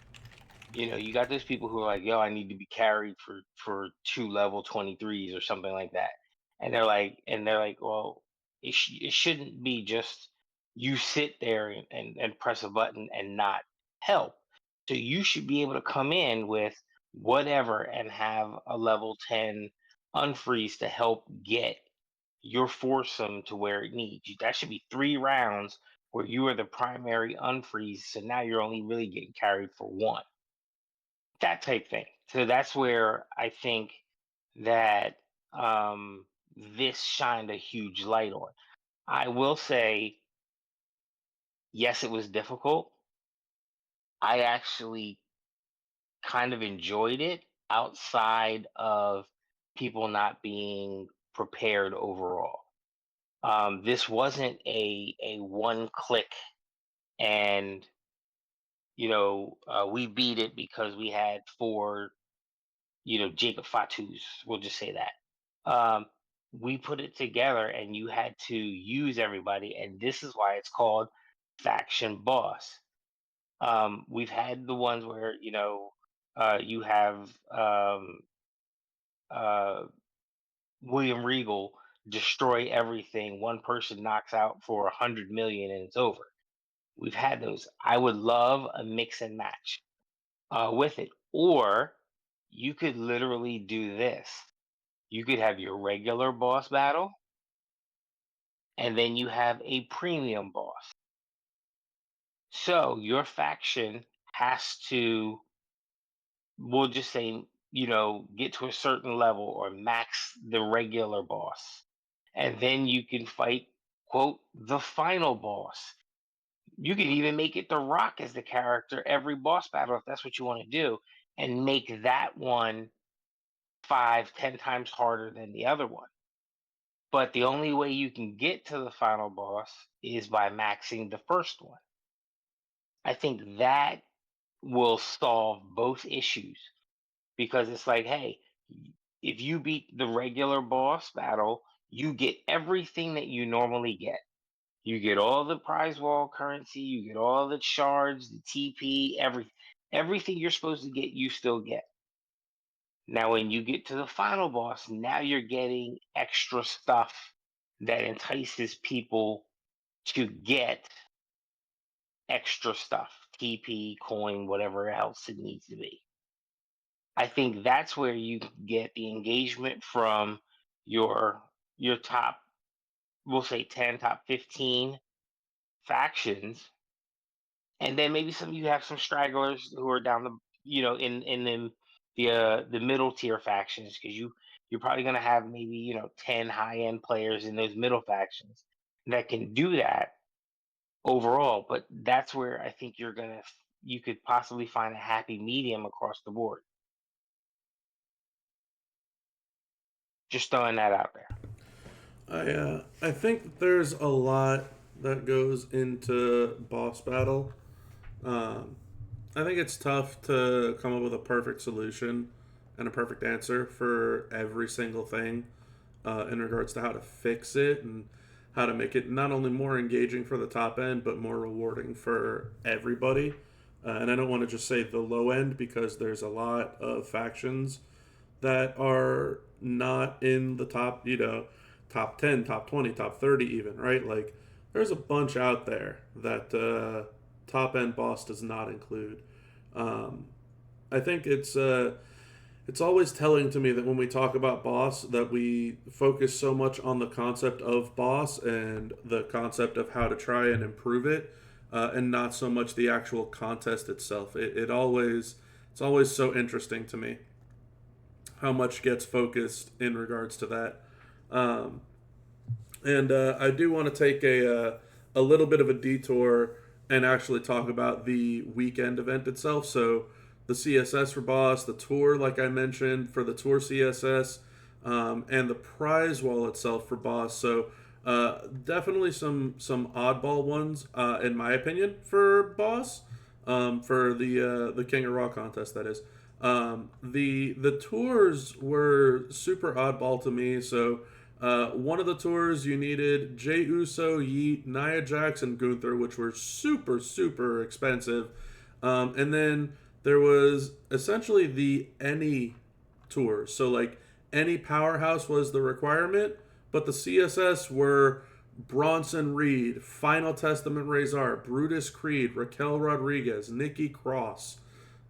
You got those people who are like, yo, I need to be carried for 2 level 23s or something like that. And they're like, well, it shouldn't be just you sit there and press a button and not help. So you should be able to come in with whatever and have a level 10 unfreeze to help get your foursome to where it needs. That should be 3 rounds where you are the primary unfreeze. So now you're only really getting carried for 1. That type thing. So that's where I think that this shined a huge light on. I will say, yes, it was difficult. I actually kind of enjoyed it outside of people not being prepared overall. This wasn't a one click and we beat it because we had 4 Jacob Fatus, we'll just say that. We put it together and you had to use everybody, and this is why it's called Faction Boss. We've had the ones where, you have William Regal destroy everything, one person knocks out for 100 million and it's over. We've had those. I would love a mix and match with it. Or you could literally do this. You could have your regular boss battle, and then you have a premium boss. So your faction has to, we'll just say, get to a certain level or max the regular boss. And then you can fight, quote, the final boss. You can even make it The Rock as the character every boss battle if that's what you want to do, and make that one 5-10 times harder than the other one. But the only way you can get to the final boss is by maxing the first one. I think that will solve both issues because it's like, hey, if you beat the regular boss battle, you get everything that you normally get. You get all the prize wall currency, you get all the shards, the TP, everything you're supposed to get, you still get. Now, when you get to the final boss, now you're getting extra stuff that entices people to get extra stuff, TP, coin, whatever else it needs to be. I think that's where you get the engagement from your top, we'll say 10, top 15 factions. And then maybe you have some stragglers who are down the, in the middle tier factions, because you're probably going to have maybe 10 high end players in those middle factions that can do that. overall. But that's where I think you could possibly find a happy medium across the board. Just throwing that out there. I think that there's a lot that goes into boss battle. I think it's tough to come up with a perfect solution and a perfect answer for every single thing in regards to how to fix it and how to make it not only more engaging for the top end but more rewarding for everybody. And I don't want to just say the low end because there's a lot of factions that are not in the top, top 10, top 20, top 30 even, right? Like there's a bunch out there that top end boss does not include. I think it's always telling to me that when we talk about boss that we focus so much on the concept of boss and the concept of how to try and improve it, and not so much the actual contest itself. It's always so interesting to me how much gets focused in regards to that. And I do want to take a little bit of a detour and actually talk about the weekend event itself. So the CSS for boss, the tour, like I mentioned, for the tour CSS, and the prize wall itself for boss. So definitely some oddball ones, in my opinion, for boss, for the King of Raw contest. That is. The tours were super oddball to me. So one of the tours you needed Jey Uso, Yeet, Nia Jax, and Gunther, which were super expensive. And then there was essentially the any tour. So like any powerhouse was the requirement, but the CSS were Bronson Reed, Final Testament Razor, Brutus Creed, Raquel Rodriguez, Nikki Cross.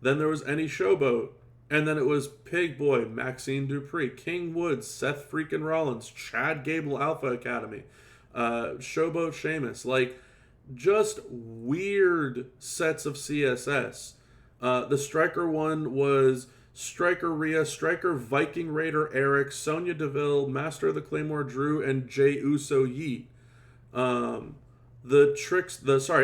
Then there was any Showboat. And then it was Pig Boy, Maxine Dupree, King Woods, Seth freaking Rollins, Chad Gable Alpha Academy, Showboat Sheamus. Like, just weird sets of CSS. The Striker one was Striker Rhea, Striker Viking Raider Eric, Sonya Deville, Master of the Claymore Drew, and Jey Uso Yeet.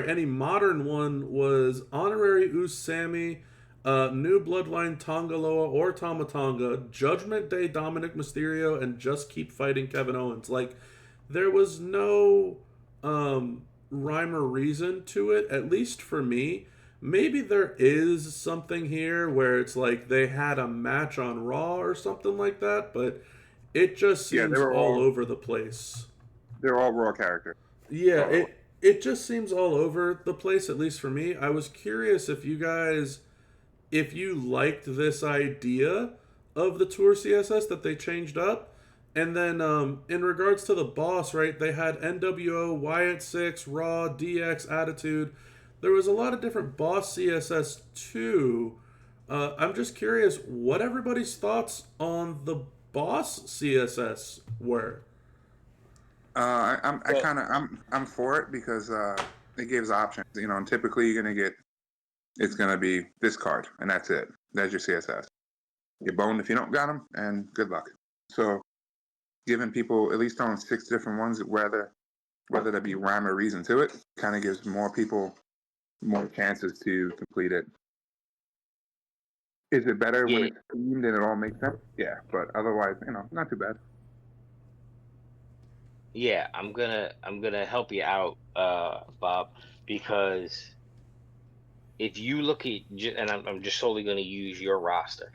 Any modern one was Honorary Us Sammy, New Bloodline Tongaloa or Tama Tonga, Judgment Day Dominic Mysterio, and Just Keep Fighting Kevin Owens. Like, there was no rhyme or reason to it, at least for me. Maybe there is something here where it's like they had a match on Raw or something like that, but it just seems all over the place. They're all Raw characters. Yeah, it just seems all over the place, at least for me. I was curious if you liked this idea of the Tour CSS that they changed up. And then in regards to the boss, right, they had NWO, Wyatt 6, Raw, DX, Attitude. There was a lot of different boss CSS too. I'm just curious what everybody's thoughts on the boss CSS were. I'm for it because it gives options. And typically it's gonna be this card, and that's it. That's your CSS. You're boned if you don't got them, and good luck. So, giving people at least on 6 different ones, whether there be rhyme or reason to it, kind of gives more people more chances to complete it. Is it better when it's themed and it all makes sense? Yeah, but otherwise, not too bad. Yeah, I'm gonna help you out, Bob, because if you look at, and I'm just solely going to use your roster.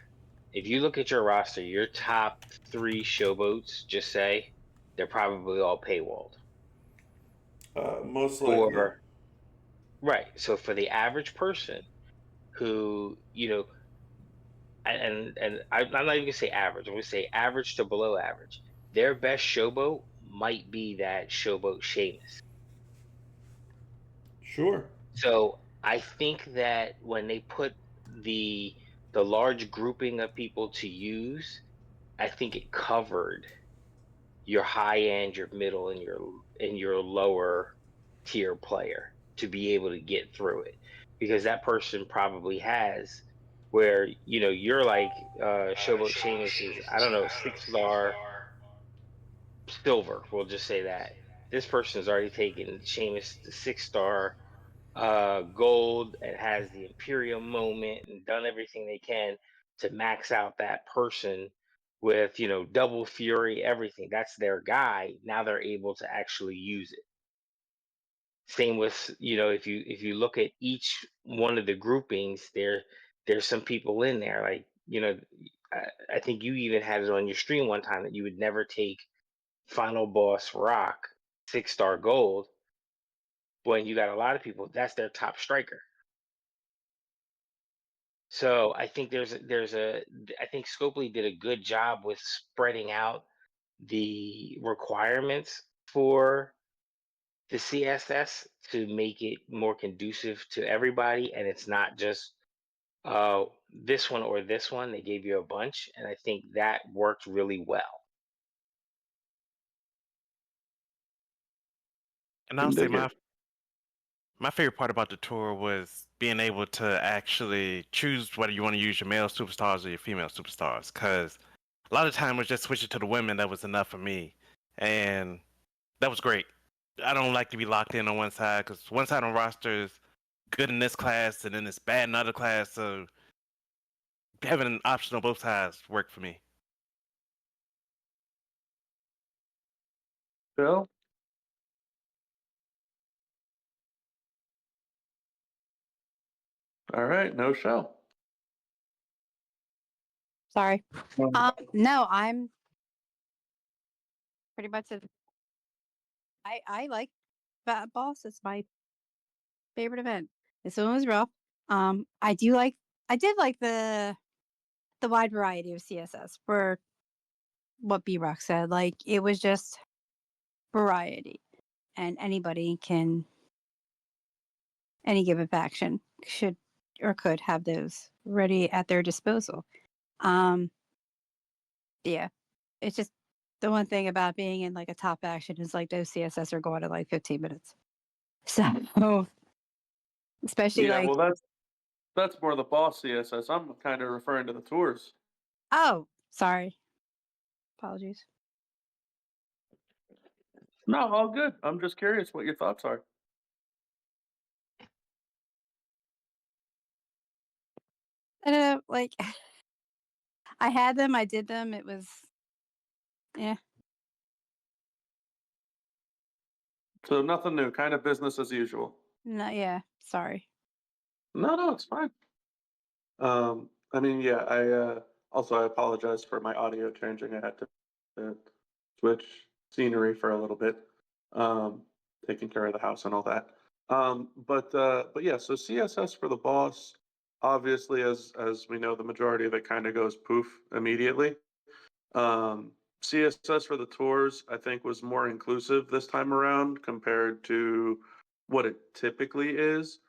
If you look at your roster, your top 3 showboats, just say, they're probably all paywalled. Most likely. Right. So for the average person who, and I'm not even gonna say average, I'm gonna say average to below average. Their best showboat might be that Showboat Sheamus. Sure. So I think that when they put the large grouping of people to use, I think it covered your high end, your middle, and your lower tier player to be able to get through it, because that person probably has where you're like Showboat Sheamus is, I don't know, 6-star silver, we'll just say that, this person has already taken Sheamus to 6-star gold and has the Imperial moment and done everything they can to max out that person with, you know, double fury, everything. That's their guy. Now they're able to actually use it. Same with, you know, if you look at each one of the groupings, there's some people in there, like, you know, I think you even had it on your stream one time that you would never take Final Boss Rock 6-star gold, when you got a lot of people that's their top striker. So I think I think Scopely did a good job with spreading out the requirements for the CSS to make it more conducive to everybody, and it's not just this one or this one. They gave you a bunch, and I think that worked really well. And honestly, my favorite part about the tour was being able to actually choose whether you want to use your male superstars or your female superstars. Because a lot of the time it was just switching to the women that was enough for me, and that was great. I don't like to be locked in on one side because one side on roster is good in this class and then it's bad in another class. So having an option on both sides worked for me. Bill? All right, no show. Sorry. No, I'm pretty much I like Bat Boss. It's my favorite event. This one was rough. I did like the wide variety of CSS for what B-Rock said. Like, it was just variety, and any given faction should or could have those ready at their disposal. Yeah, it's just the one thing about being in like a top faction is like those CSS are going in like 15 minutes. So, especially Yeah, like, well, that's more the boss CSS. I'm kind of referring to the tours. oh, sorry, apologies. No, all good. I'm just curious what your thoughts are. I don't know, like, I had them, I did them. It was, yeah. So nothing new, kind of business as usual. No, yeah, sorry. No, it's fine. I mean, yeah, I apologize for my audio changing. I had to switch scenery for a little bit, um, taking care of the house and all that. But yeah, so CSS for the boss, obviously, as we know, the majority of it kind of goes poof immediately. CSS for the tours, I think, was more inclusive this time around compared to what it typically is.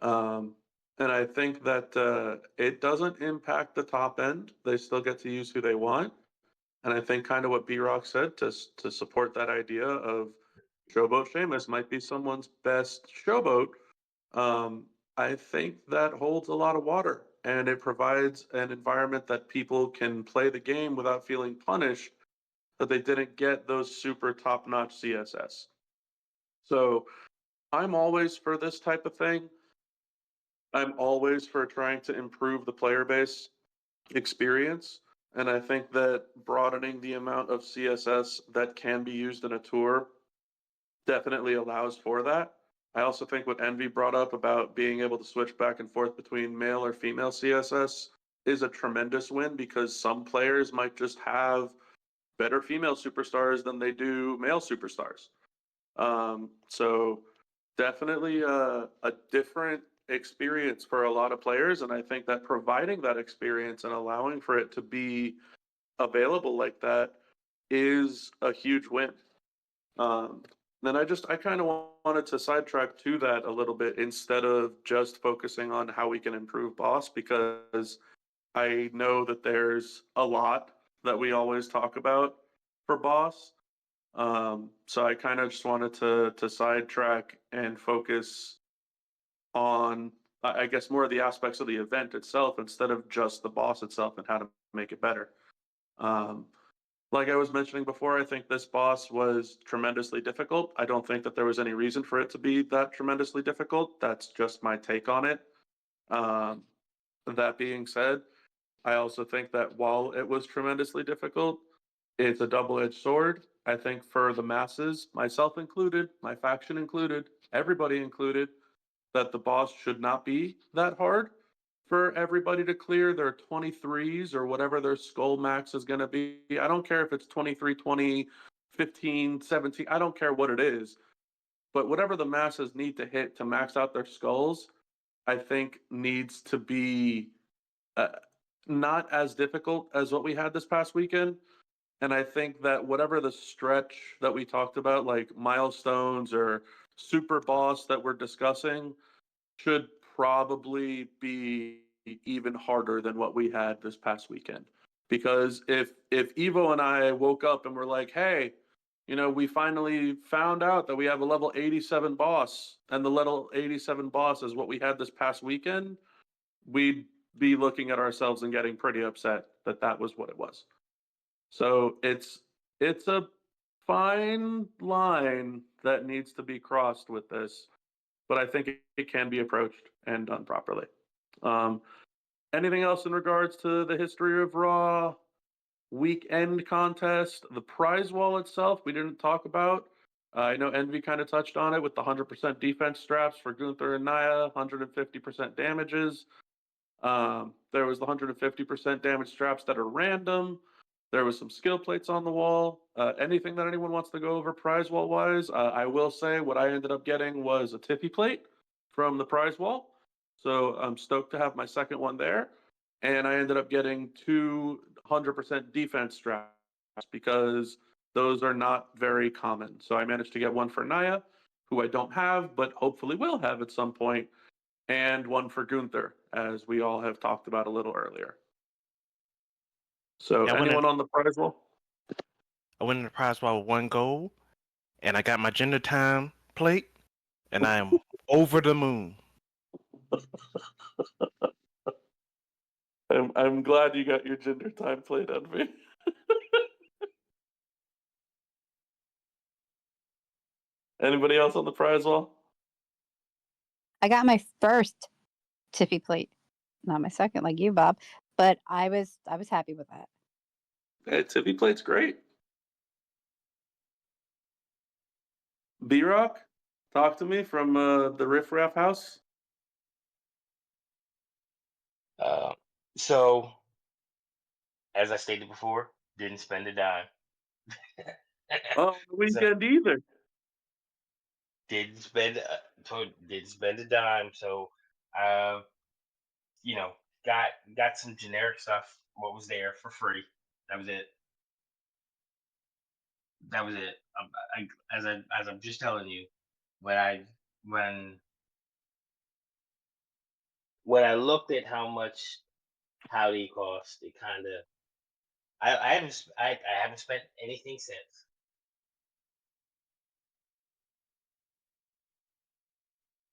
Um, and I think that it doesn't impact the top end. They still get to use who they want. And I think kind of what B-Rock said to support that idea of Showboat Sheamus might be someone's best showboat. I think that holds a lot of water and it provides an environment that people can play the game without feeling punished that they didn't get those super top-notch CSS. So I'm always for this type of thing. I'm always for trying to improve the player base experience. And I think that broadening the amount of CSS that can be used in a tour definitely allows for that. I also think what Envy brought up about being able to switch back and forth between male or female CSS is a tremendous win because some players might just have better female superstars than they do male superstars. So definitely a different experience for a lot of players. And I think that providing that experience and allowing for it to be available like that is a huge win. Then I kind of wanted to sidetrack to that a little bit instead of just focusing on how we can improve boss because I know that there's a lot that we always talk about for boss. So I kind of just wanted to sidetrack and focus on, I guess, more of the aspects of the event itself instead of just the boss itself and how to make it better. Um, Like I was mentioning before, I think this boss was tremendously difficult. I don't think that there was any reason for it to be that tremendously difficult. That's just my take on it. Um, that being said, I also think that while it was tremendously difficult, it's a double-edged sword. I think for the masses, myself included, my faction included, everybody included, that the boss should not be that hard for everybody to clear their 23s or whatever their skull max is going to be. I don't care if it's 23, 20, 15, 17. I don't care what it is. But whatever the masses need to hit to max out their skulls, I think needs to be uh, not as difficult as what we had this past weekend. And I think that whatever the stretch that we talked about, like milestones or super boss that we're discussing, should probably be even harder than what we had this past weekend. Because if Evo and I woke up and were like, hey, we finally found out that we have a level 87 boss, and the level 87 boss is what we had this past weekend, we'd be looking at ourselves and getting pretty upset that that was what it was. So it's a fine line that needs to be crossed with this, but I think it can be approached and done properly. Anything else in regards to the history of Raw weekend contest? The prize wall itself, we didn't talk about. I know Envy kind of touched on it with the 100% defense straps for Gunther and Nia, 150% damages. There was the 150% damage straps that are random. There was some skill plates on the wall. Anything that anyone wants to go over prize wall wise, I will say what I ended up getting was a Tiffy plate from the prize wall. So I'm stoked to have my second one there. And I ended up getting 200% defense straps because those are not very common. So I managed to get one for Naya, who I don't have, but hopefully will have at some point, and one for Gunther, as we all have talked about a little earlier. So, Yeah, anyone on the prize wall? I went in the prize wall with 1 gold, and I got my gender time plate, and I am over the moon. I'm glad you got your gender time plate, Envy. Anybody else on the prize wall? I got my first Tiffy plate, not my second, like you, Bob. But I was happy with that. Hey, Tiffy plate's great. B-Rock, talk to me from the Riff Raff house. So, as I stated before, didn't spend a dime. Oh, the So, weekend either. didn't spend a dime. So, uh, got some generic stuff. What was there for free? That was it. That was it. As I'm just telling you, when when I looked at how much Howdy cost, it kind of I haven't spent anything since.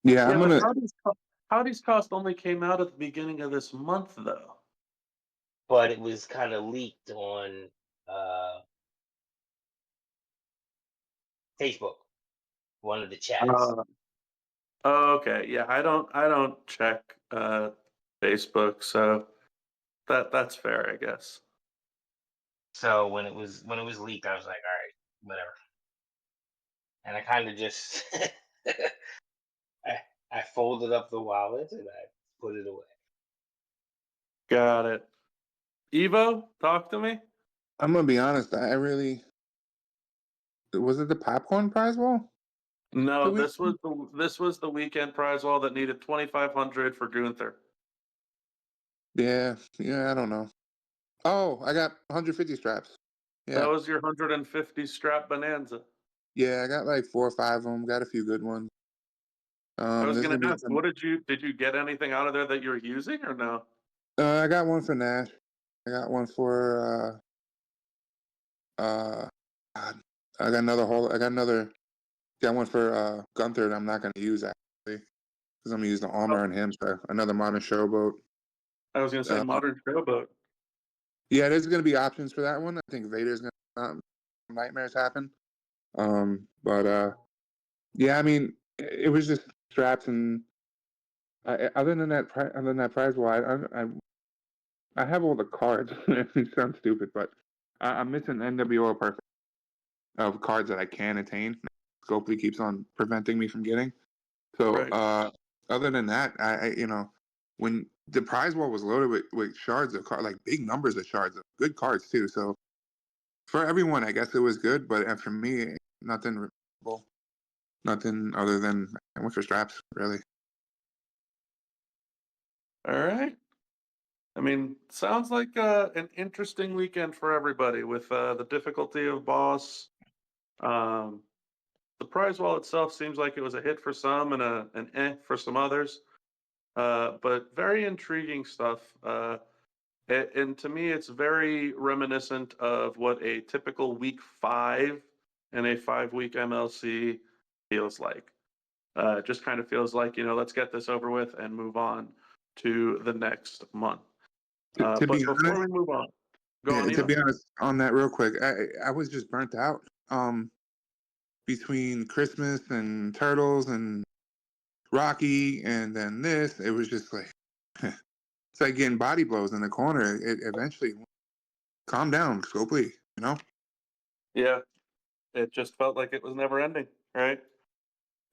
Yeah, Yeah, I'm but gonna. Howdy's cost only came out at the beginning of this month, though. But it was kind of leaked on Facebook, one of the chats. Oh, okay. Yeah, I don't check Facebook, so that's fair, I guess. So when it was leaked, I was like, all right, whatever. And I kind of just I folded up the wallet and I put it away. Got it. Evo, talk to me. I'm gonna be honest. I really was it the popcorn prize wall? No, The week? this was the weekend prize wall that needed 2,500 for Gunther. Yeah, I don't know. Oh, I got 150 straps. That Yeah, was your 150 strap bonanza. yeah, I got like 4 or 5 of them. Got a few good ones. I was There's gonna gonna be ask, some. what did you get anything out of there that you're using or no? I got one for Nash. I got one for God, I got another whole. I got another. Got one for Gunther that I'm not gonna use actually because I'm gonna use the Oh, armor on him. So another modern showboat. I was gonna say Uh, modern showboat. yeah, there's gonna be options for that one. I think Vader's gonna nightmares happen. Yeah, I mean, it was just straps and other than that, prize wall, I have all the cards. It sounds stupid, but I'm missing NWO perfect of cards that I can attain. Scopely keeps on preventing me from getting. So, Right. other than that, when the prize wall was loaded with shards of cards, like big numbers of shards of good cards too. So for everyone, I guess it was good, but for me, nothing remarkable. Nothing other than I went for straps, really. All right. I mean, sounds like an interesting weekend for everybody with the difficulty of boss. Um, the prize wall itself seems like it was a hit for some and an for some others. But very intriguing stuff. And to me, it's very reminiscent of what a typical week 5 in a 5-week MLC feels like. It just kind of feels like, let's get this over with and move on to the next month. To But be before honest, we move on, go yeah, on, to Eno. be honest on that real quick, I was just burnt out. Between Christmas and Turtles and Rocky and then this, it was just like it's like getting body blows in the corner. It eventually calm down, Scopely, you know? Yeah, it just felt like it was never ending, right?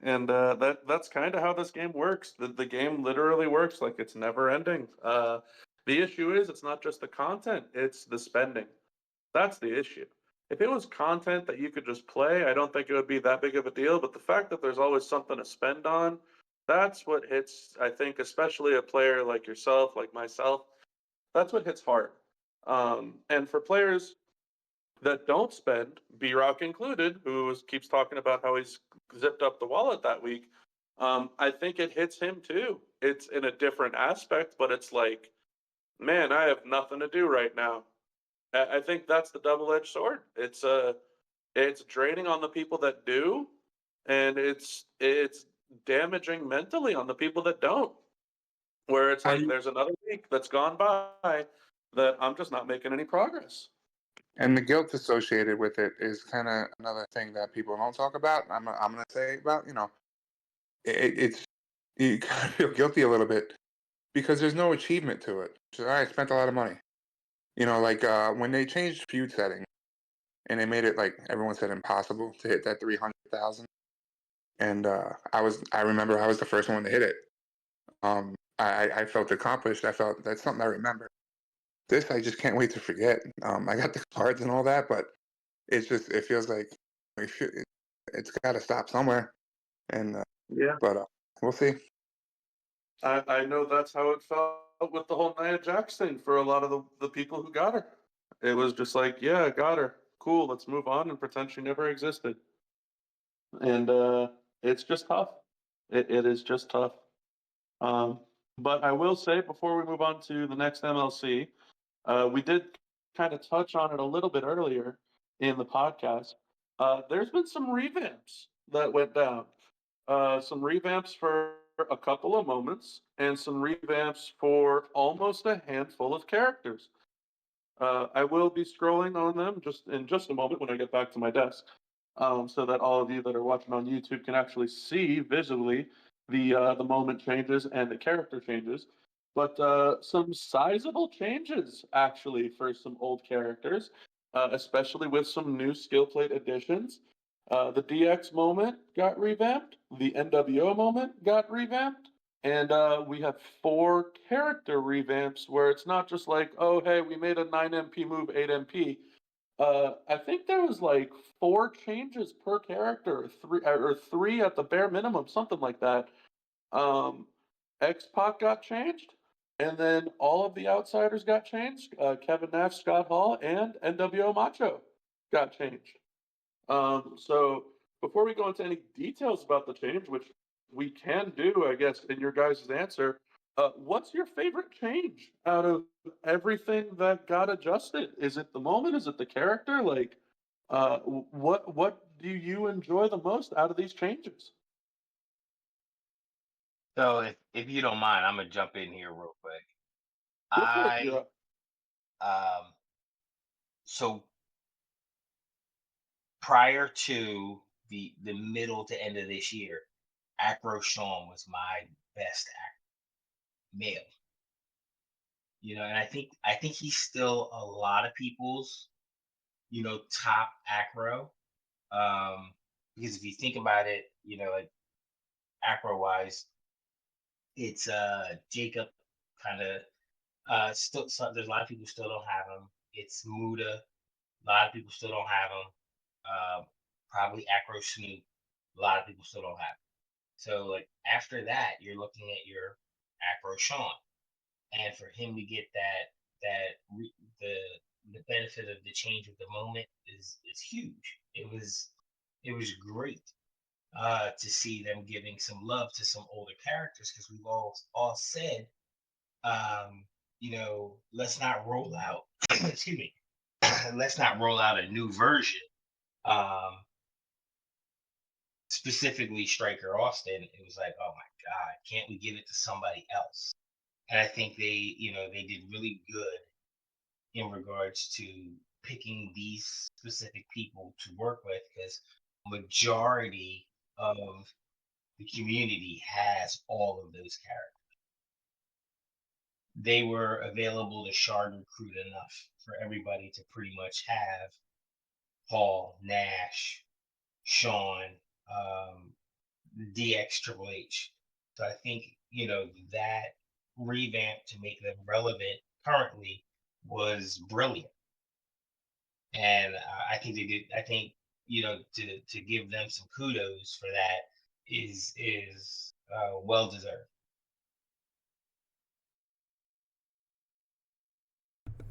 And that's kind of how this game works. The game literally works like it's never ending. The issue is it's not just the content, it's the spending. That's the issue. If it was content that you could just play, I don't think it would be that big of a deal. But the fact that there's always something to spend on, that's what hits, I think, especially a player like yourself, like myself, that's what hits hard. And for players that don't spend, B-Rock included, who keeps talking about how he's zipped up the wallet that week, I think it hits him too. It's in a different aspect, but it's like, man, I have nothing to do right now. I think that's the double-edged sword. It's draining on the people that do, and it's damaging mentally on the people that don't. Where it's like I there's another week that's gone by that I'm just not making any progress. And the guilt associated with it is kind of another thing that people don't talk about. I'm gonna say about it's you kind of feel guilty a little bit because there's no achievement to it. So I spent a lot of money. Like when they changed feud setting and they made it like everyone said impossible to hit that 300,000. And I remember I was the first one to hit it. I felt accomplished. I felt that's something I remember. This I just can't wait to forget. I got the cards and all that, but it feels like it's got to stop somewhere. And Yeah. but we'll see. I know that's how it felt with the whole Nia Jax thing for a lot of the people who got her. It was just like, yeah, I got her. Cool, let's move on and pretend she never existed. And it's just tough. It is just tough. Um, but I will say before we move on to the next MLC, we did kind of touch on it a little bit earlier in the podcast. There's been some revamps that went down. Some revamps for a couple of moments, and some revamps for almost a handful of characters. I will be scrolling on them just in just a moment when I get back to my desk, so that all of you that are watching on YouTube can actually see visually the moment changes and the character changes. But some sizable changes actually for some old characters, especially with some new skill plate additions. The DX moment got revamped. The NWO moment got revamped. And we have 4 character revamps where it's not just like, oh, hey, we made a 9 MP move 8 MP. I think there was like 4 changes per character, 3 at the bare minimum, something like that. X-Pac got changed, and then all of the outsiders got changed. Kevin Nash, Scott Hall, and NWO Macho got changed. So before we go into any details about the change, which we can do, I guess, in your guys' answer, what's your favorite change out of everything that got adjusted? Is it the moment? Is it the character? Like, what do you enjoy the most out of these changes? So if you don't mind, I'm gonna jump in here real quick. Go for it, I Bureau. so prior to the middle to end of this year, Acro Sean was my best male. You know, and I think he's still a lot of people's, you know, top acro. Because if you think about it, you know, like acro wise, it's Jacob kind of still there's a lot of people still don't have him. It's Muda, a lot of people still don't have him. Probably acro Snoop, a lot of people still don't have him. So like after that, you're looking at your acro Sean, and for him to get the benefit of the change of the moment is huge. It was great to see them giving some love to some older characters, because we've all said, you know, let's not roll out excuse me, let's not roll out a new version, specifically Striker Austin. It was like, oh my god, can't we give it to somebody else? And I think they, you know, they did really good in regards to picking these specific people to work with, because majority of the community has all of those characters. They were available to shard recruit enough for everybody to pretty much have Paul, Nash, Sean, DX, Triple H. So I think, you know, that revamp to make them relevant currently was brilliant. And I think they did. I think, you know, to give them some kudos for that is well deserved.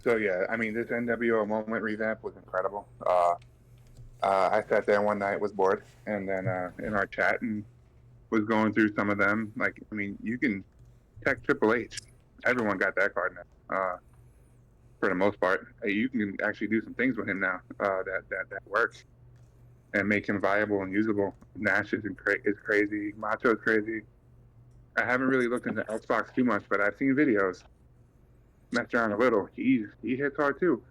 So yeah, I mean, this NWO moment revamp was incredible. I sat there one night, was bored, and then in our chat and was going through some of them. Like, I mean, you can tech Triple H. Everyone got that card now. For the most part, you can actually do some things with him now that work and make him viable and usable. Nash is crazy. Macho is crazy. I haven't really looked into Xbox too much, but I've seen videos. Messed around a little. He hits hard too.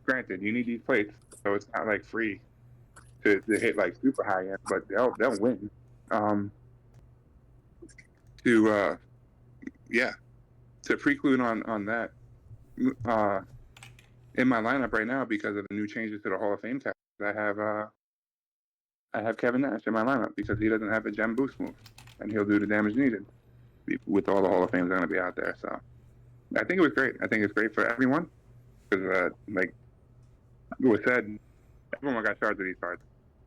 Granted, you need these plates, so it's not like free to hit like super high end, but they'll win. To preclude on that, in my lineup right now, because of the new changes to the Hall of Fame tag, I have Kevin Nash in my lineup because he doesn't have a gem boost move, and he'll do the damage needed with all the Hall of Fames that are going to be out there. So I think it was great. I think it's great for everyone because, like it was said, everyone got charged of these cards.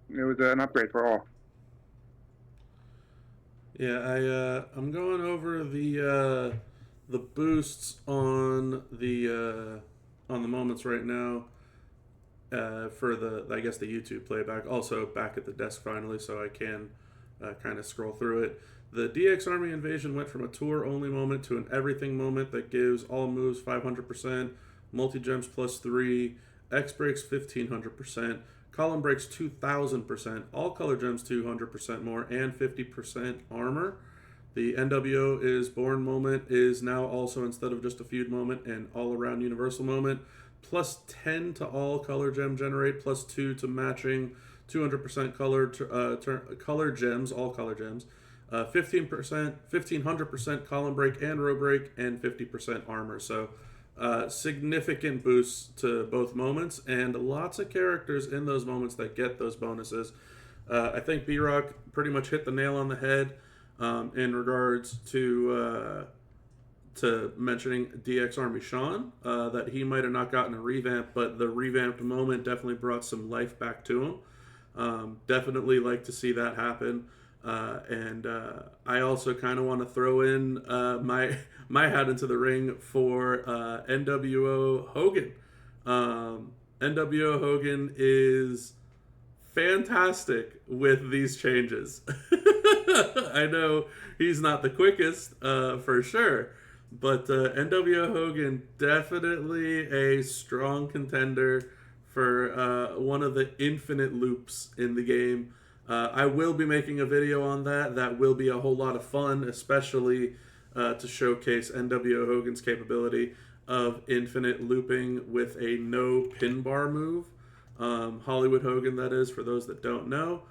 It was an upgrade for all. Yeah, I'm going over the boosts on the moments right now for the YouTube playback. Also back at the desk finally, so I can kind of scroll through it. The DX Army Invasion went from a tour only moment to an everything moment that gives all moves 500%, multi gems +3, X breaks 1500%. Column breaks 2,000%, all color gems 200% more, and 50% armor. The NWO is Born moment is now also, instead of just a feud moment, an all-around universal moment. +10 to all color gem generate, +2 to matching 200% color gems, all color gems. 15%, 1500% column break and row break, and 50% armor. So significant boosts to both moments, and lots of characters in those moments that get those bonuses. I think B-Rock pretty much hit the nail on the head in regards to mentioning DX Army Sean, that he might have not gotten a revamp, but the revamped moment definitely brought some life back to him. Definitely like to see that happen. And I also kind of want to throw in my hat into the ring for NWO Hogan. NWO Hogan is fantastic with these changes. I know he's not the quickest, for sure, but NWO Hogan definitely a strong contender for one of the infinite loops in the game. I will be making a video on that. That will be a whole lot of fun, especially to showcase NWO Hogan's capability of infinite looping with a no pin bar move. Hollywood Hogan, that is, for those that don't know.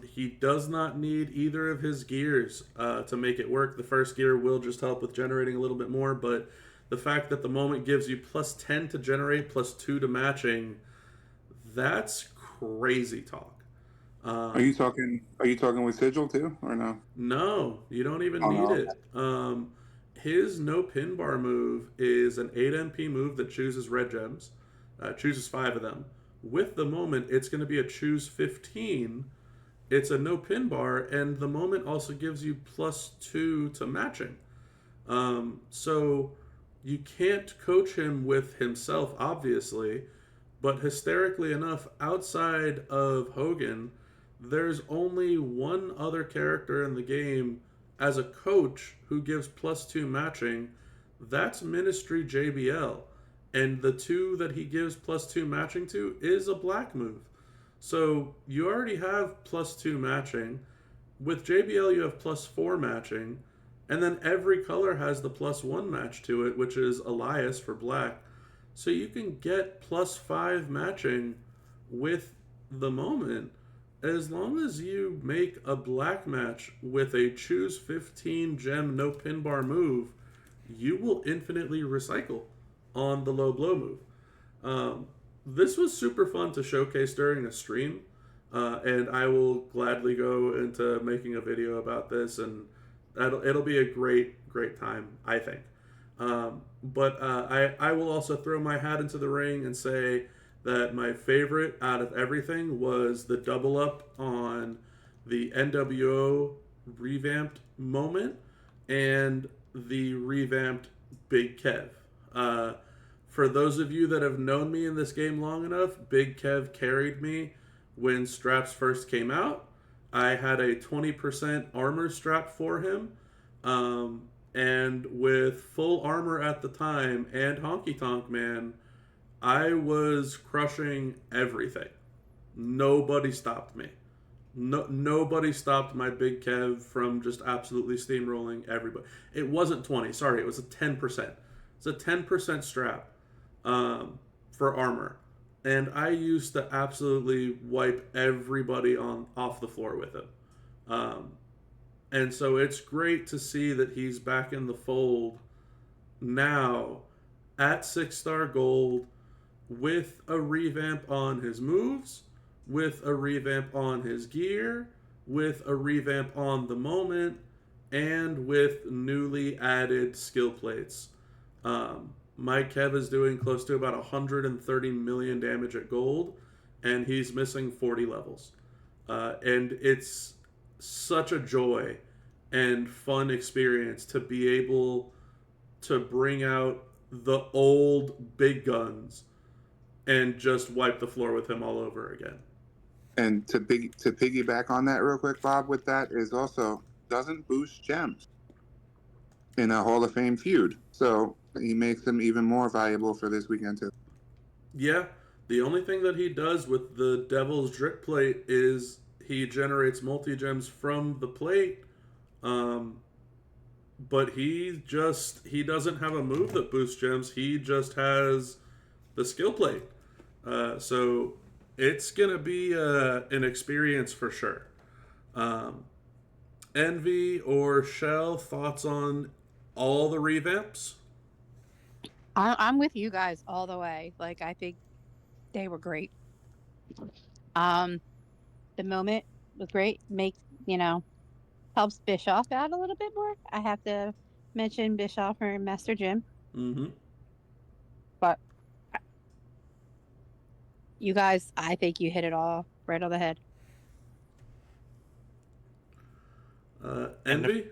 He does not need either of his gears to make it work. The first gear will just help with generating a little bit more, but the fact that the moment gives you plus 10 to generate, plus 2 to matching, that's crazy talk. Are you talking? Are you talking with Sigil too, or no? No, you don't even Oh, need no. it. His no pin bar move is an 8 MP move that chooses red gems, chooses 5 of them. With the moment, it's going to be a choose 15. It's a no pin bar, and the moment also gives you plus 2 to matching. So you can't coach him with himself, obviously, but hysterically enough, outside of Hogan, there's only one other character in the game as a coach who gives plus 2 matching. That's Ministry JBL. And the 2 that he gives plus 2 matching to is a black move. So you already have plus 2 matching. With JBL, you have plus 4 matching. And then every color has the plus 1 match to it, which is Elias for black. So you can get plus 5 matching with the moment as long as you make a black match with a choose 15 gem no pin bar move. You will infinitely recycle on the low blow move. This was super fun to showcase during a stream, and I will gladly go into making a video about this, and it'll be a great time, I think. But I will also throw my hat into the ring and say that my favorite out of everything was the double up on the NWO revamped moment and the revamped Big Kev. For those of you that have known me in this game long enough, Big Kev carried me when straps first came out. I had a 20% armor strap for him. And with full armor at the time and Honky Tonk Man, I was crushing everything. Nobody stopped me. Nobody stopped my Big Kev from just absolutely steamrolling everybody. It wasn't 20, sorry, it was a 10%. It's a 10% strap for armor. And I used to absolutely wipe everybody off the floor with him. And so it's great to see that he's back in the fold now at 6-star gold with a revamp on his moves, with a revamp on his gear, with a revamp on the moment, and with newly added skill plates. My Kev is doing close to about 130 million damage at gold, and he's missing 40 levels. And it's such a joy and fun experience to be able to bring out the old big guns and just wipe the floor with him all over again. And to piggyback on that real quick, Bob, with that is also doesn't boost gems in a Hall of Fame feud. So he makes them even more valuable for this weekend too. Yeah, the only thing that he does with the Devil's Drip Plate is he generates multi-gems from the plate, but he doesn't have a move that boosts gems. He just has the skill plate. So it's going to be an experience for sure. Envy or Shell, thoughts on all the revamps? I'm with you guys all the way. Like, I think they were great. The moment was great. Makes, helps Bischoff out a little bit more. I have to mention Bischoff and Master Jim. Mm-hmm. But you guys, I think you hit it all right on the head. Envy?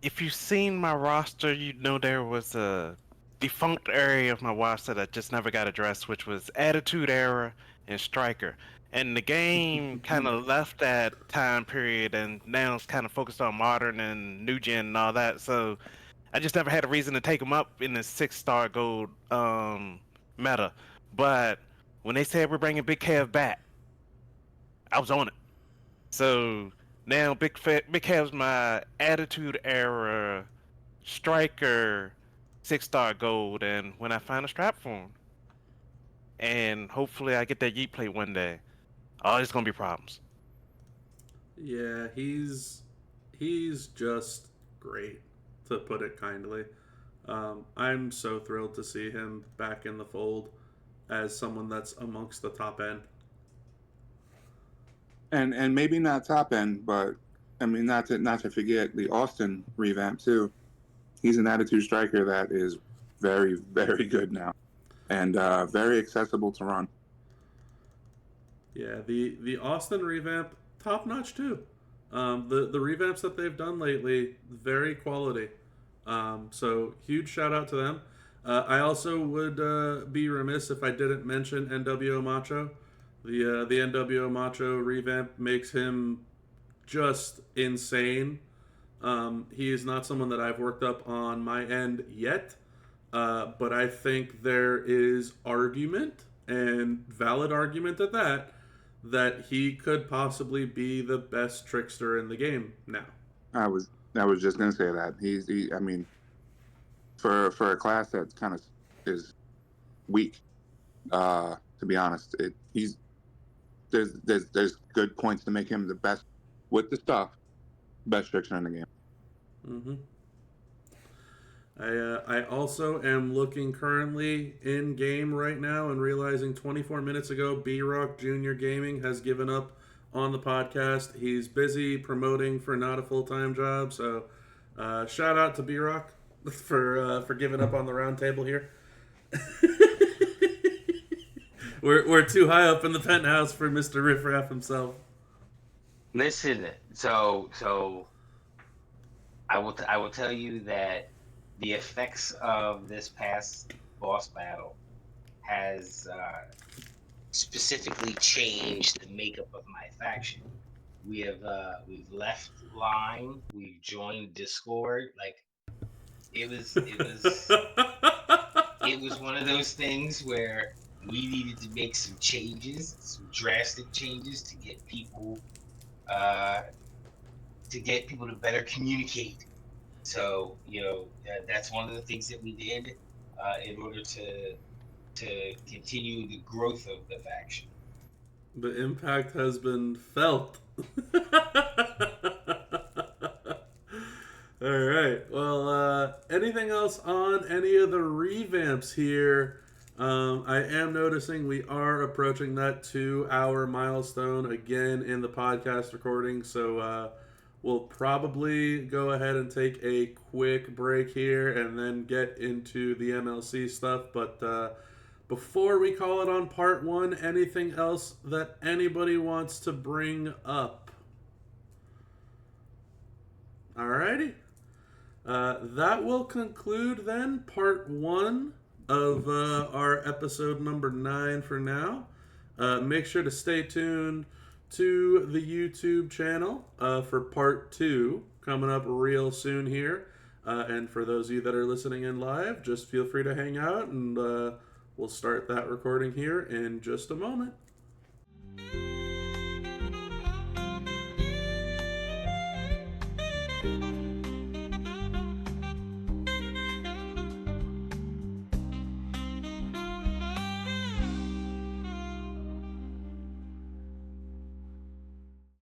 If you've seen my roster, you know there was a defunct area of my roster that just never got addressed, which was Attitude Era and Striker. And the game kind of left that time period, and now it's kind of focused on modern and new gen and all that. So I just never had a reason to take them up in the 6-star gold meta. But when they said we're bringing Big Kev back, I was on it. So now Big Kev's my Attitude Era Striker 6-star gold, and when I find a strap for him, and hopefully I get that Yeet plate one day. Oh, it's gonna be problems. Yeah, he's just great, to put it kindly. I'm so thrilled to see him back in the fold as someone that's amongst the top end. And maybe not top end, but I mean not to forget the Austin revamp too. He's an attitude striker that is very very good now, and very accessible to run. Yeah, the Austin revamp, top notch too. The revamps that they've done lately, very quality. So huge shout out to them. I also would be remiss if I didn't mention NWO Macho. The NWO Macho revamp makes him just insane. He is not someone that I've worked up on my end yet, but I think there is argument, and valid argument at that, that he could possibly be the best trickster in the game now. I was just gonna say that I mean, for a class that's kind of is weak, to be honest, there's good points to make him the best with the stuff, best trickster in the game. Mm-hmm. I also am looking currently in game right now and realizing 24 minutes ago, B Rock Junior Gaming has given up on the podcast. He's busy promoting for not a full time job. So shout out to B Rock for giving up on the round table here. we're too high up in the penthouse for Mr. Riffraff himself. Listen, so I will tell you that the effects of this past boss battle has specifically changed the makeup of my faction. We've left line, we've joined Discord. Like it was one of those things where we needed to make some changes, some drastic changes to get people to better communicate. So that's one of the things that we did in order to continue the growth of the faction. The impact has been felt. All right. Well, anything else on any of the revamps here? I am noticing we are approaching that 2-hour milestone again in the podcast recording. So we'll probably go ahead and take a quick break here and then get into the MLC stuff. But before we call it on part one, anything else that anybody wants to bring up? Alrighty. That will conclude then part one of our episode number 9 for now. Make sure to stay tuned to the YouTube channel for part 2 coming up real soon here. And for those of you that are listening in live, just feel free to hang out, and we'll start that recording here in just a moment.